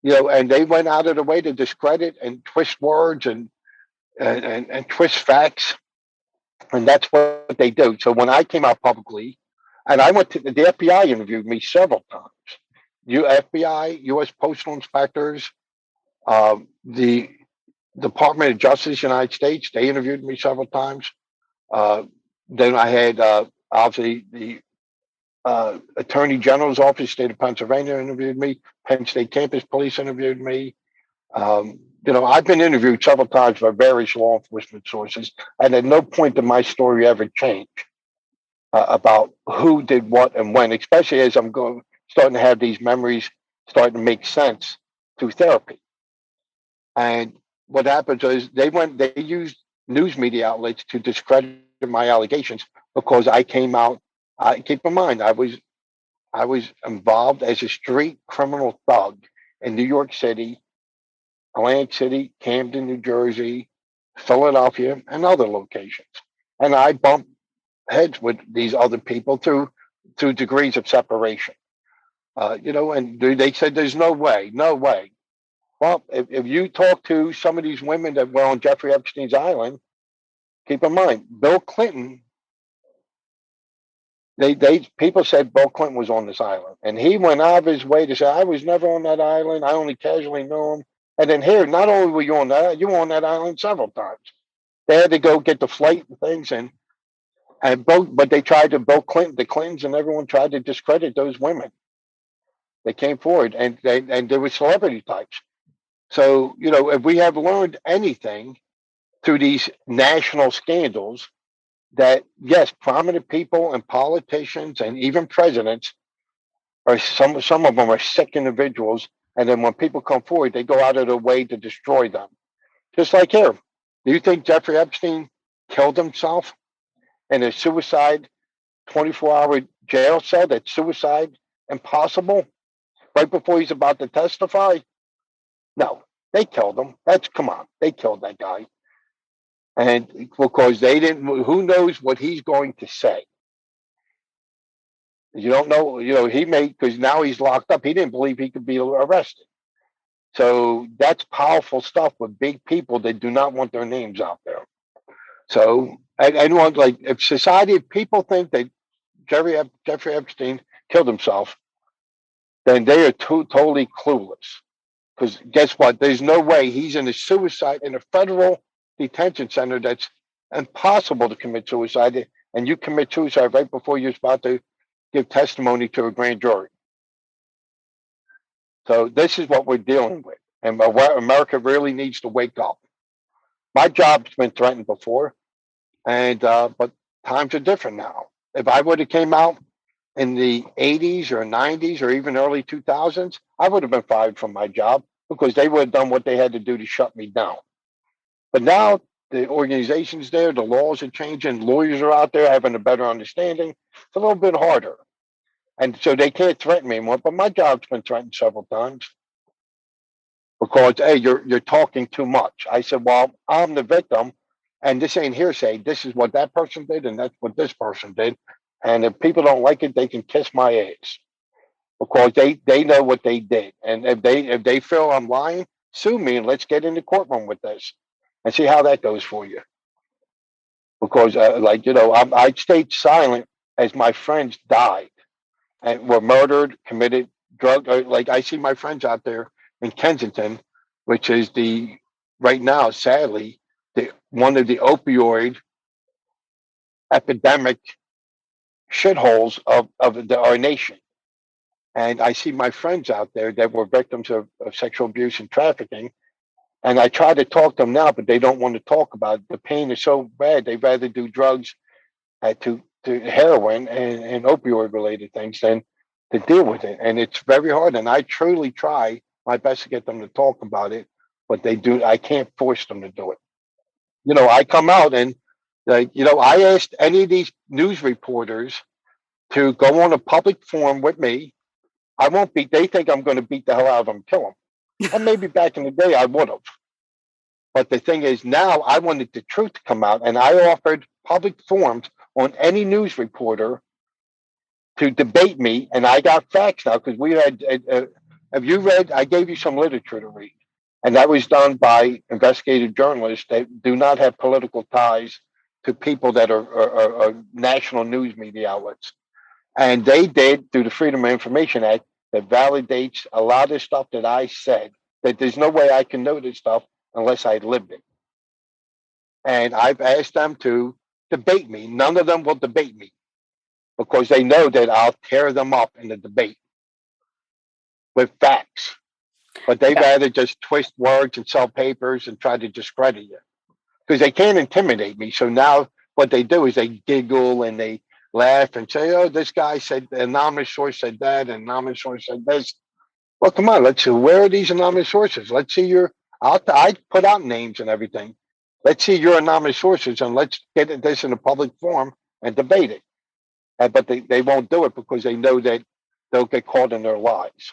S3: And they went out of the way to discredit and twist words and twist facts, and that's what they do. So when I came out publicly, and I went to the FBI interviewed me several times. FBI, U.S. Postal Inspectors, the Department of Justice, United States, they interviewed me several times. Then I had obviously the Attorney General's office, state of Pennsylvania, interviewed me. Penn State campus police interviewed me. I've been interviewed several times by various law enforcement sources, and at no point did my story ever change about who did what and when. Especially as I'm starting to have these memories starting to make sense through therapy. And what happens is they used news media outlets to discredit my allegations because I came out. Keep in mind, I was involved as a street criminal thug in New York City, Atlantic City, Camden, New Jersey, Philadelphia, and other locations. And I bumped heads with these other people through degrees of separation. And they said there's no way. Well, if you talk to some of these women that were on Jeffrey Epstein's island, keep in mind, Bill Clinton, people said Bill Clinton was on this island. And he went out of his way to say, I was never on that island. I only casually knew him. And then here, not only were you on that island several times. They had to go get the flight and things but they tried to the Clintons and everyone tried to discredit those women. They came forward and they were celebrity types. So, if we have learned anything through these national scandals, that yes, prominent people and politicians and even presidents are some of them are sick individuals. And then when people come forward, they go out of their way to destroy them. Just like here. Do you think Jeffrey Epstein killed himself in a suicide 24-hour jail cell? That's suicide impossible right before he's about to testify? No, they killed him. Come on. They killed that guy. And because they didn't, who knows what he's going to say? You don't know, because now he's locked up. He didn't believe he could be arrested. So that's powerful stuff with big people that do not want their names out there. So anyone if people think that Jeffrey Epstein killed himself, then they are totally clueless. Because guess what? There's no way he's in a federal detention center that's impossible to commit suicide. And you commit suicide right before you're about to give testimony to a grand jury. So this is what we're dealing with. And America really needs to wake up. My job's been threatened before, but times are different now. If I would have came out in the 80s or 90s or even early 2000s, I would have been fired from my job because they would have done what they had to do to shut me down. But now the organization's there, the laws are changing, lawyers are out there having a better understanding. It's a little bit harder. And so they can't threaten me anymore. But my job's been threatened several times because, hey, you're talking too much. I said, well, I'm the victim, and this ain't hearsay. This is what that person did, and that's what this person did. And if people don't like it, they can kiss my ass because they know what they did. And if they feel I'm lying, sue me and let's get in the courtroom with this and see how that goes for you. Because I stayed silent as my friends died and were murdered, committed drug. I see my friends out there in Kensington, which is right now, sadly, one of the opioid epidemic shitholes of our nation. And I see my friends out there that were victims of sexual abuse and trafficking. And I try to talk to them now, but they don't want to talk about it. The pain is so bad. They'd rather do drugs to heroin and opioid related things than to deal with it. And it's very hard. And I truly try my best to get them to talk about it, but I can't force them to do it. I come out and I asked any of these news reporters to go on a public forum with me. They think I'm going to beat the hell out of them, and kill them. And maybe back in the day I would have. But the thing is, now I wanted the truth to come out, and I offered public forums on any news reporter to debate me, and I got facts now because we had. Have you read? I gave you some literature to read, and that was done by investigative journalists that do not have political ties to people that are national news media outlets, and they did through the Freedom of Information Act that validates a lot of stuff that I said. That there's no way I can know this stuff unless I lived it. And I've asked them to debate me. None of them will debate me because they know that I'll tear them up in the debate with facts. But they'd rather just twist words and sell papers and try to discredit you because they can't intimidate me. So now what they do is they giggle and they laugh and say, oh, this guy said, an anonymous source said that, an anonymous source said this. Well, come on, let's see. Where are these anonymous sources? Let's see I put out names and everything. Let's see your anonymous sources and let's get this in a public forum and debate it. But they won't do it because they know that they'll get caught in their lies.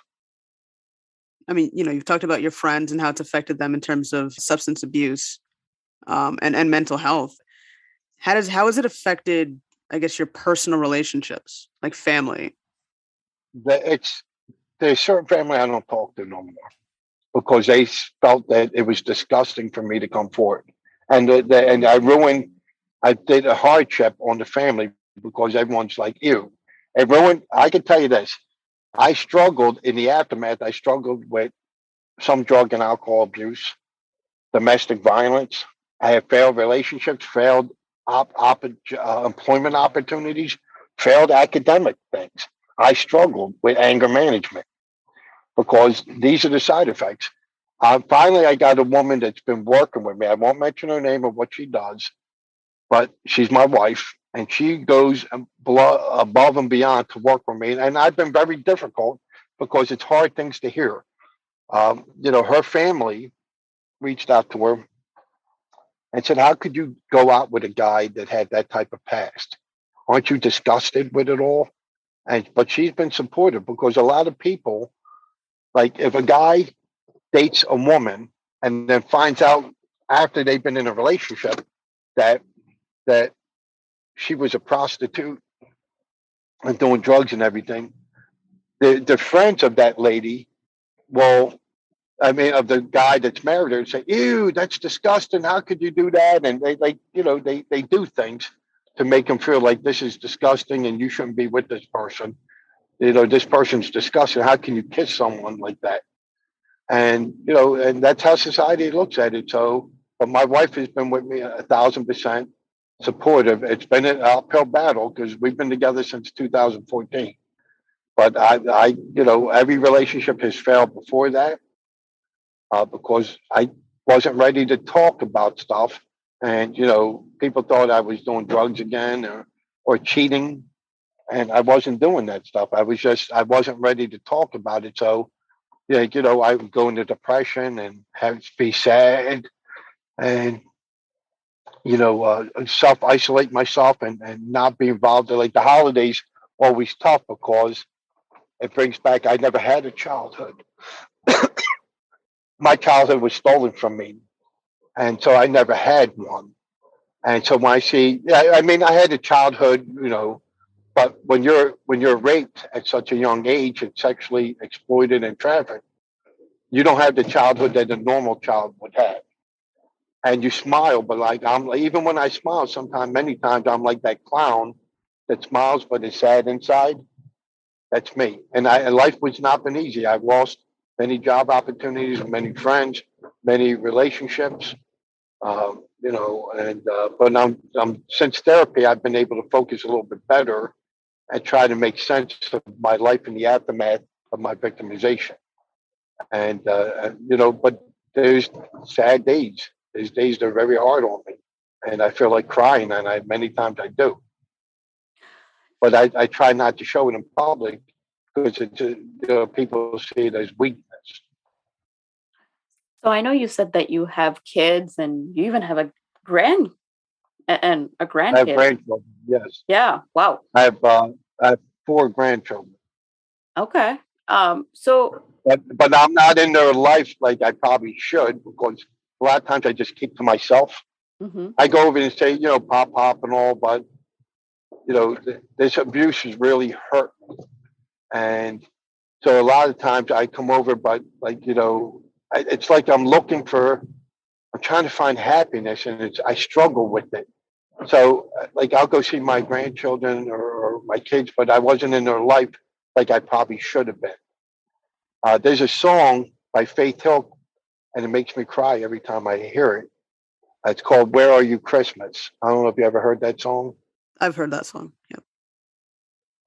S2: I mean, you've talked about your friends and how it's affected them in terms of substance abuse and mental health. How has it affected, I guess, your personal relationships, like family?
S3: There's certain family I don't talk to no more because they felt that it was disgusting for me to come forward. And I did a hardship on the family because everyone's like, ew. I can tell you this. I struggled in the aftermath. I struggled with some drug and alcohol abuse, domestic violence. I had failed relationships, failed employment opportunities, failed academic things. I struggled with anger management because these are the side effects. Finally, I got a woman that's been working with me. I won't mention her name or what she does, but she's my wife, and she goes above and beyond to work with me. And I've been very difficult because it's hard things to hear. Her family reached out to her and said, how could you go out with a guy that had that type of past? Aren't you disgusted with it all? But she's been supportive because a lot of people, like if a guy dates a woman and then finds out after they've been in a relationship that she was a prostitute and doing drugs and everything, the friends of that lady of the guy that's married her, say, ew, that's disgusting. How could you do that? And they do things to make them feel like this is disgusting and you shouldn't be with this person. This person's disgusting. How can you kiss someone like that? And, and that's how society looks at it. So, but my wife has been with me 1,000% supportive. It's been an uphill battle because we've been together since 2014. But every relationship has failed before that because I wasn't ready to talk about stuff. And, people thought I was doing drugs again or cheating. And I wasn't doing that stuff. I wasn't ready to talk about it. So, I would go into depression and be sad and, self-isolate myself and not be involved. Like the holidays, always tough because it brings back, I never had a childhood. My childhood was stolen from me. And so I never had one. And so when I had a childhood, but when you're raped at such a young age and sexually exploited and trafficked, you don't have the childhood that a normal child would have. And you smile, but even when I smile, many times I'm like that clown that smiles but is sad inside. That's me. And life was not been easy. I've lost many job opportunities, many friends, many relationships. But I'm since therapy, I've been able to focus a little bit better and try to make sense of my life in the aftermath of my victimization. And, but there's sad days. There's days that are very hard on me. And I feel like crying, and many times I do. But I try not to show it in public because people see it as weakness.
S1: So I know you said that you have kids and you even have a
S3: I have
S1: grandkid.
S3: grandchildren, yes.
S1: Yeah. Wow.
S3: I have 4 grandchildren.
S1: Okay. So
S3: But I'm not in their life like I probably should, because a lot of times I just keep to myself.
S1: mhm.
S3: I go over and say, pop and all, but this abuse has really hurt me. And so a lot of times I come over, but it's like I'm trying to find happiness, and I struggle with it. So I'll go see my grandchildren or my kids, but I wasn't in their life like I probably should have been. There's a song by Faith Hill, and it makes me cry every time I hear it. It's called "Where Are You Christmas." I don't know if you ever heard that song.
S2: I've heard that song. Yep.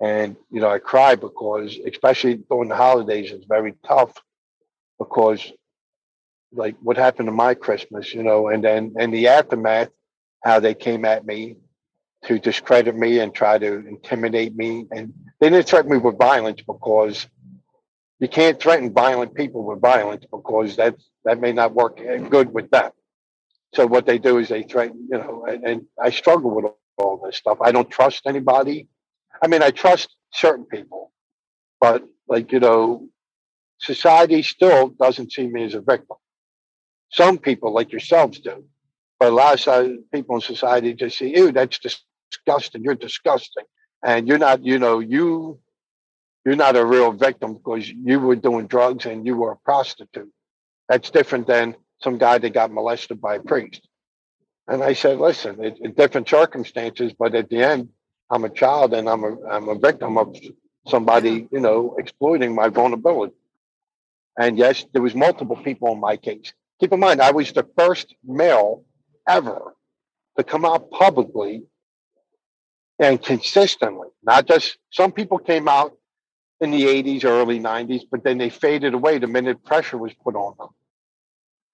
S3: And I cry because, especially during the holidays, it's very tough because, like, what happened to my Christmas, and then in the aftermath, how they came at me to discredit me and try to intimidate me. And they didn't threaten me with violence, because you can't threaten violent people with violence, because that may not work good with them. So what they do is they threaten, and I struggle with all this stuff. I don't trust anybody. I mean, I trust certain people, but society still doesn't see me as a victim. Some people, like yourselves, do, but a lot of people in society just say, "Ew, that's disgusting. You're disgusting," and you're not. You're not a real victim because you were doing drugs and you were a prostitute. That's different than some guy that got molested by a priest. And I said, listen, it's different circumstances, but at the end, I'm a child, and I'm a victim of somebody, exploiting my vulnerability. And yes, there was multiple people in my case. Keep in mind, I was the first male ever to come out publicly and consistently. Not just some people came out in the 80s, early 90s, but then they faded away the minute pressure was put on them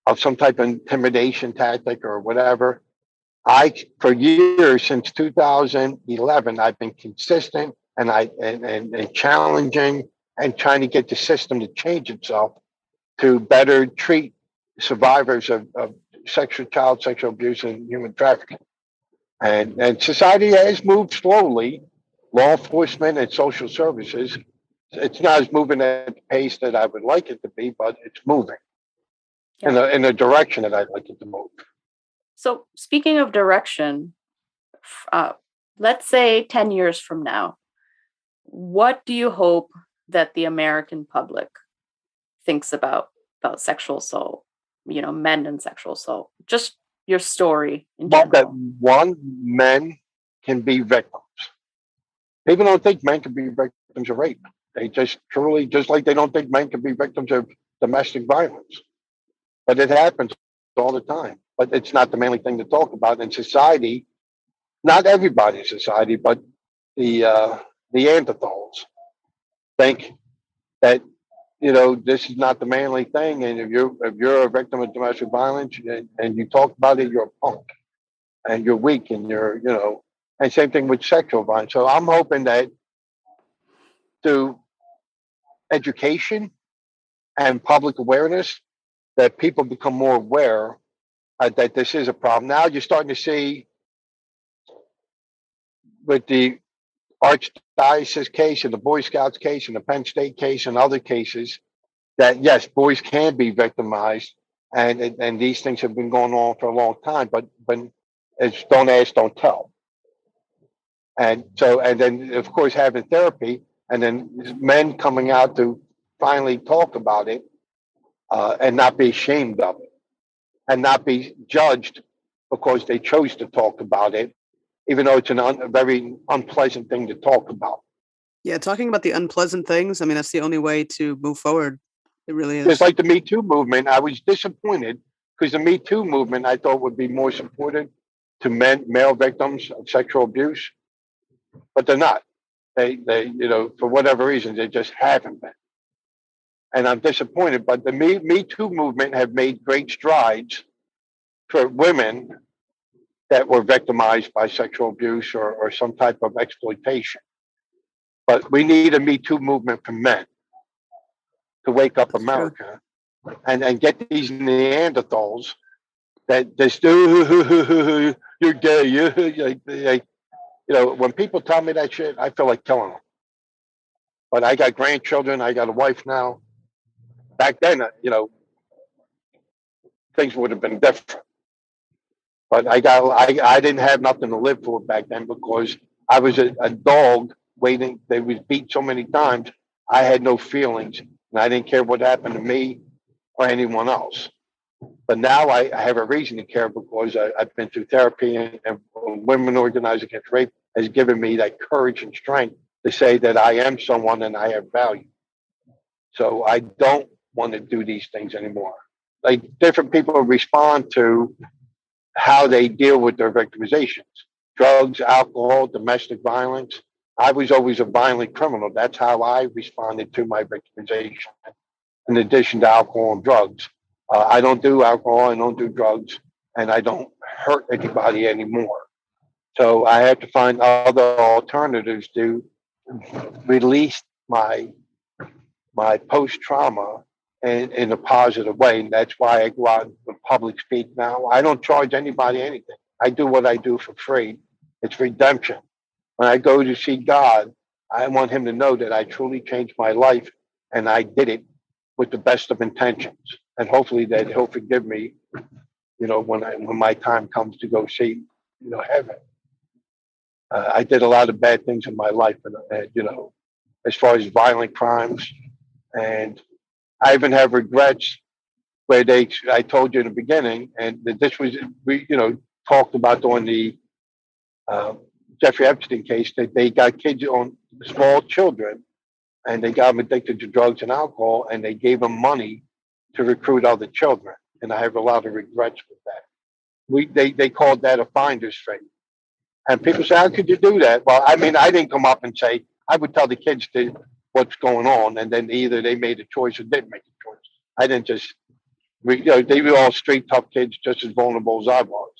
S3: of some type of intimidation tactic or whatever. For years, since 2011, I've been consistent and challenging and trying to get the system to change itself to better treat survivors of child sexual abuse and human trafficking. And society has moved slowly. Law enforcement and social services, it's not as moving at the pace that I would like it to be, but it's moving in the direction that I'd like it to move.
S1: So speaking of direction, let's say 10 years from now, what do you hope that the American public thinks about sexual assault, men and sexual assault? Just your story in general.
S3: That men can be victims. People don't think men can be victims of rape. They just like they don't think men can be victims of domestic violence. But it happens all the time. But it's not the manly thing to talk about in society. Not everybody in society, but the Neanderthals think that this is not the manly thing, and if you're a victim of domestic violence and you talk about it, you're a punk, and you're weak, and and same thing with sexual violence. So I'm hoping that through education and public awareness, that people become more aware that this is a problem. Now you're starting to see with the Archdiocese case and the Boy Scouts case and the Penn State case and other cases that yes, boys can be victimized, and these things have been going on for a long time. But it's don't ask, don't tell. And then of course having therapy, and then men coming out to finally talk about it and not be ashamed of it, and not be judged because they chose to talk about it, even though it's a very unpleasant thing to talk about.
S2: Yeah, talking about the unpleasant things, I mean, that's the only way to move forward. It really is.
S3: Just like the Me Too movement, I was disappointed because the Me Too movement I thought would be more supportive to male victims of sexual abuse, but they're not. They for whatever reason, they just haven't been. and I'm disappointed. But the Me Too movement have made great strides for women that were victimized by sexual abuse or some type of exploitation. But we need a Me Too movement for men to wake up America and get these Neanderthals that just you're gay, when people tell me that shit, I feel like killing them. But I got grandchildren, I got a wife now. Back then, things would have been different. But I didn't have nothing to live for back then because I was a dog waiting. They was beat so many times. I had no feelings, and I didn't care what happened to me or anyone else. But now I have a reason to care because I've been through therapy, and Women Organized Against Rape has given me that courage and strength to say that I am someone and I have value. So I don't want to do these things anymore. Like, different people respond to how they deal with their victimizations: drugs, alcohol, domestic violence. I was always a violent criminal. That's how I responded to my victimization, in addition to alcohol and drugs. I don't do alcohol, I don't do drugs, and I don't hurt anybody anymore. So I had to find other alternatives to release my post-trauma in a positive way. And that's why I go out and public speak now. I don't charge anybody anything. I do what I do for free. It's redemption. When I go to see God, I want him to know that I truly changed my life, and I did it with the best of intentions. And hopefully that he'll forgive me, when my time comes to go see, heaven. I did a lot of bad things in my life, and as far as violent crimes. And I even have regrets where I told you in the beginning, and that this was, we talked about during the Jeffrey Epstein case, that they got kids on small children, and they got them addicted to drugs and alcohol, and they gave them money to recruit other children. And I have a lot of regrets with that. They called that a finder's fee. And people say, how could you do that? Well, I mean, I didn't come up and say, I would tell the kids what's going on, and then either they made a choice or didn't make a choice. I didn't just, they were all street tough kids, just as vulnerable as I was.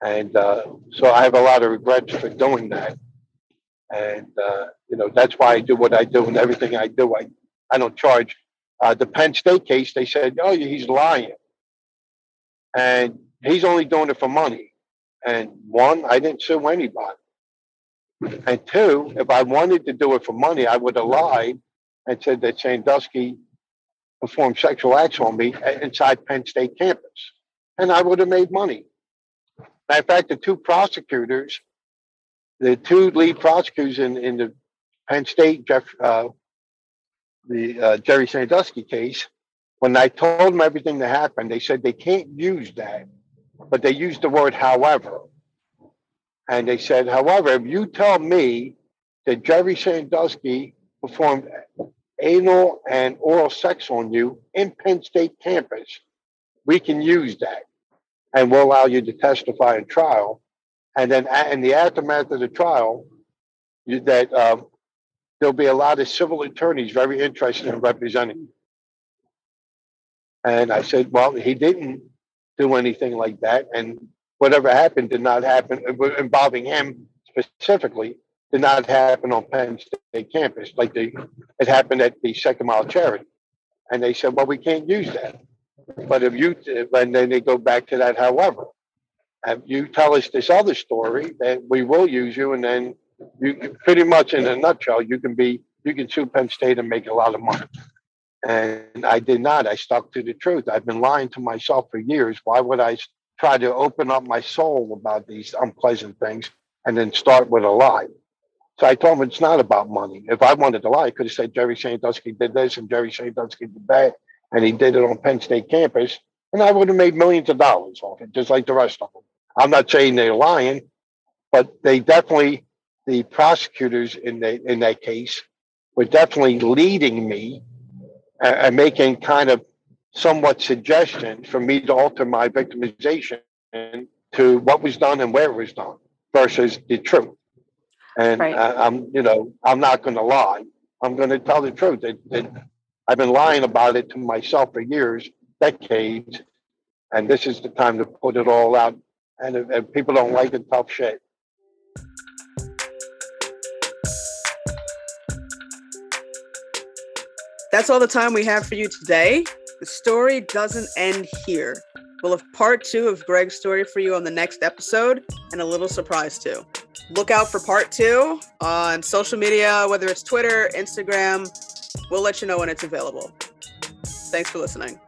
S3: And so I have a lot of regrets for doing that. And, that's why I do what I do, and everything I do, I don't charge. The Penn State case, they said, oh, he's lying. And he's only doing it for money. And one, I didn't sue anybody. And two, if I wanted to do it for money, I would have lied and said that Sandusky performed sexual acts on me inside Penn State campus. And I would have made money. Matter of fact, the two lead prosecutors in the Penn State, Jerry Sandusky case, when I told them everything that happened, they said they can't use that, but they used the word however. And they said, however, if you tell me that Jerry Sandusky performed anal and oral sex on you in Penn State campus, we can use that, and we'll allow you to testify in trial. And then in the aftermath of the trial, there'll be a lot of civil attorneys very interested in representing you. And I said, well, he didn't do anything like that. And whatever happened did not happen, involving him specifically, did not happen on Penn State campus. Like it happened at the Second Mile Charity. And they said, well, we can't use that. But and then they go back to that, however, if you tell us this other story, then we will use you. And then you pretty much, in a nutshell, you can sue Penn State and make a lot of money. And I did not. I stuck to the truth. I've been lying to myself for years. Why would I try to open up my soul about these unpleasant things and then start with a lie? So I told him it's not about money. If I wanted to lie, I could have said Jerry Sandusky did this and Jerry Sandusky did that, and he did it on Penn State campus, and I would have made millions of dollars off it, just like the rest of them. I'm not saying they're lying, but they definitely, the prosecutors in that case were definitely leading me and making kind of somewhat suggestions for me to alter my victimization to what was done and where it was done versus the truth. And right. I'm not going to lie. I'm going to tell the truth. I've been lying about it to myself for years, decades, and this is the time to put it all out. And if people don't like it, tough shit.
S2: That's all the time we have for you today. The story doesn't end here. We'll have part 2 of Greg's story for you on the next episode, and a little surprise too. Look out for part 2 on social media, whether it's Twitter, Instagram. We'll let you know when it's available. Thanks for listening.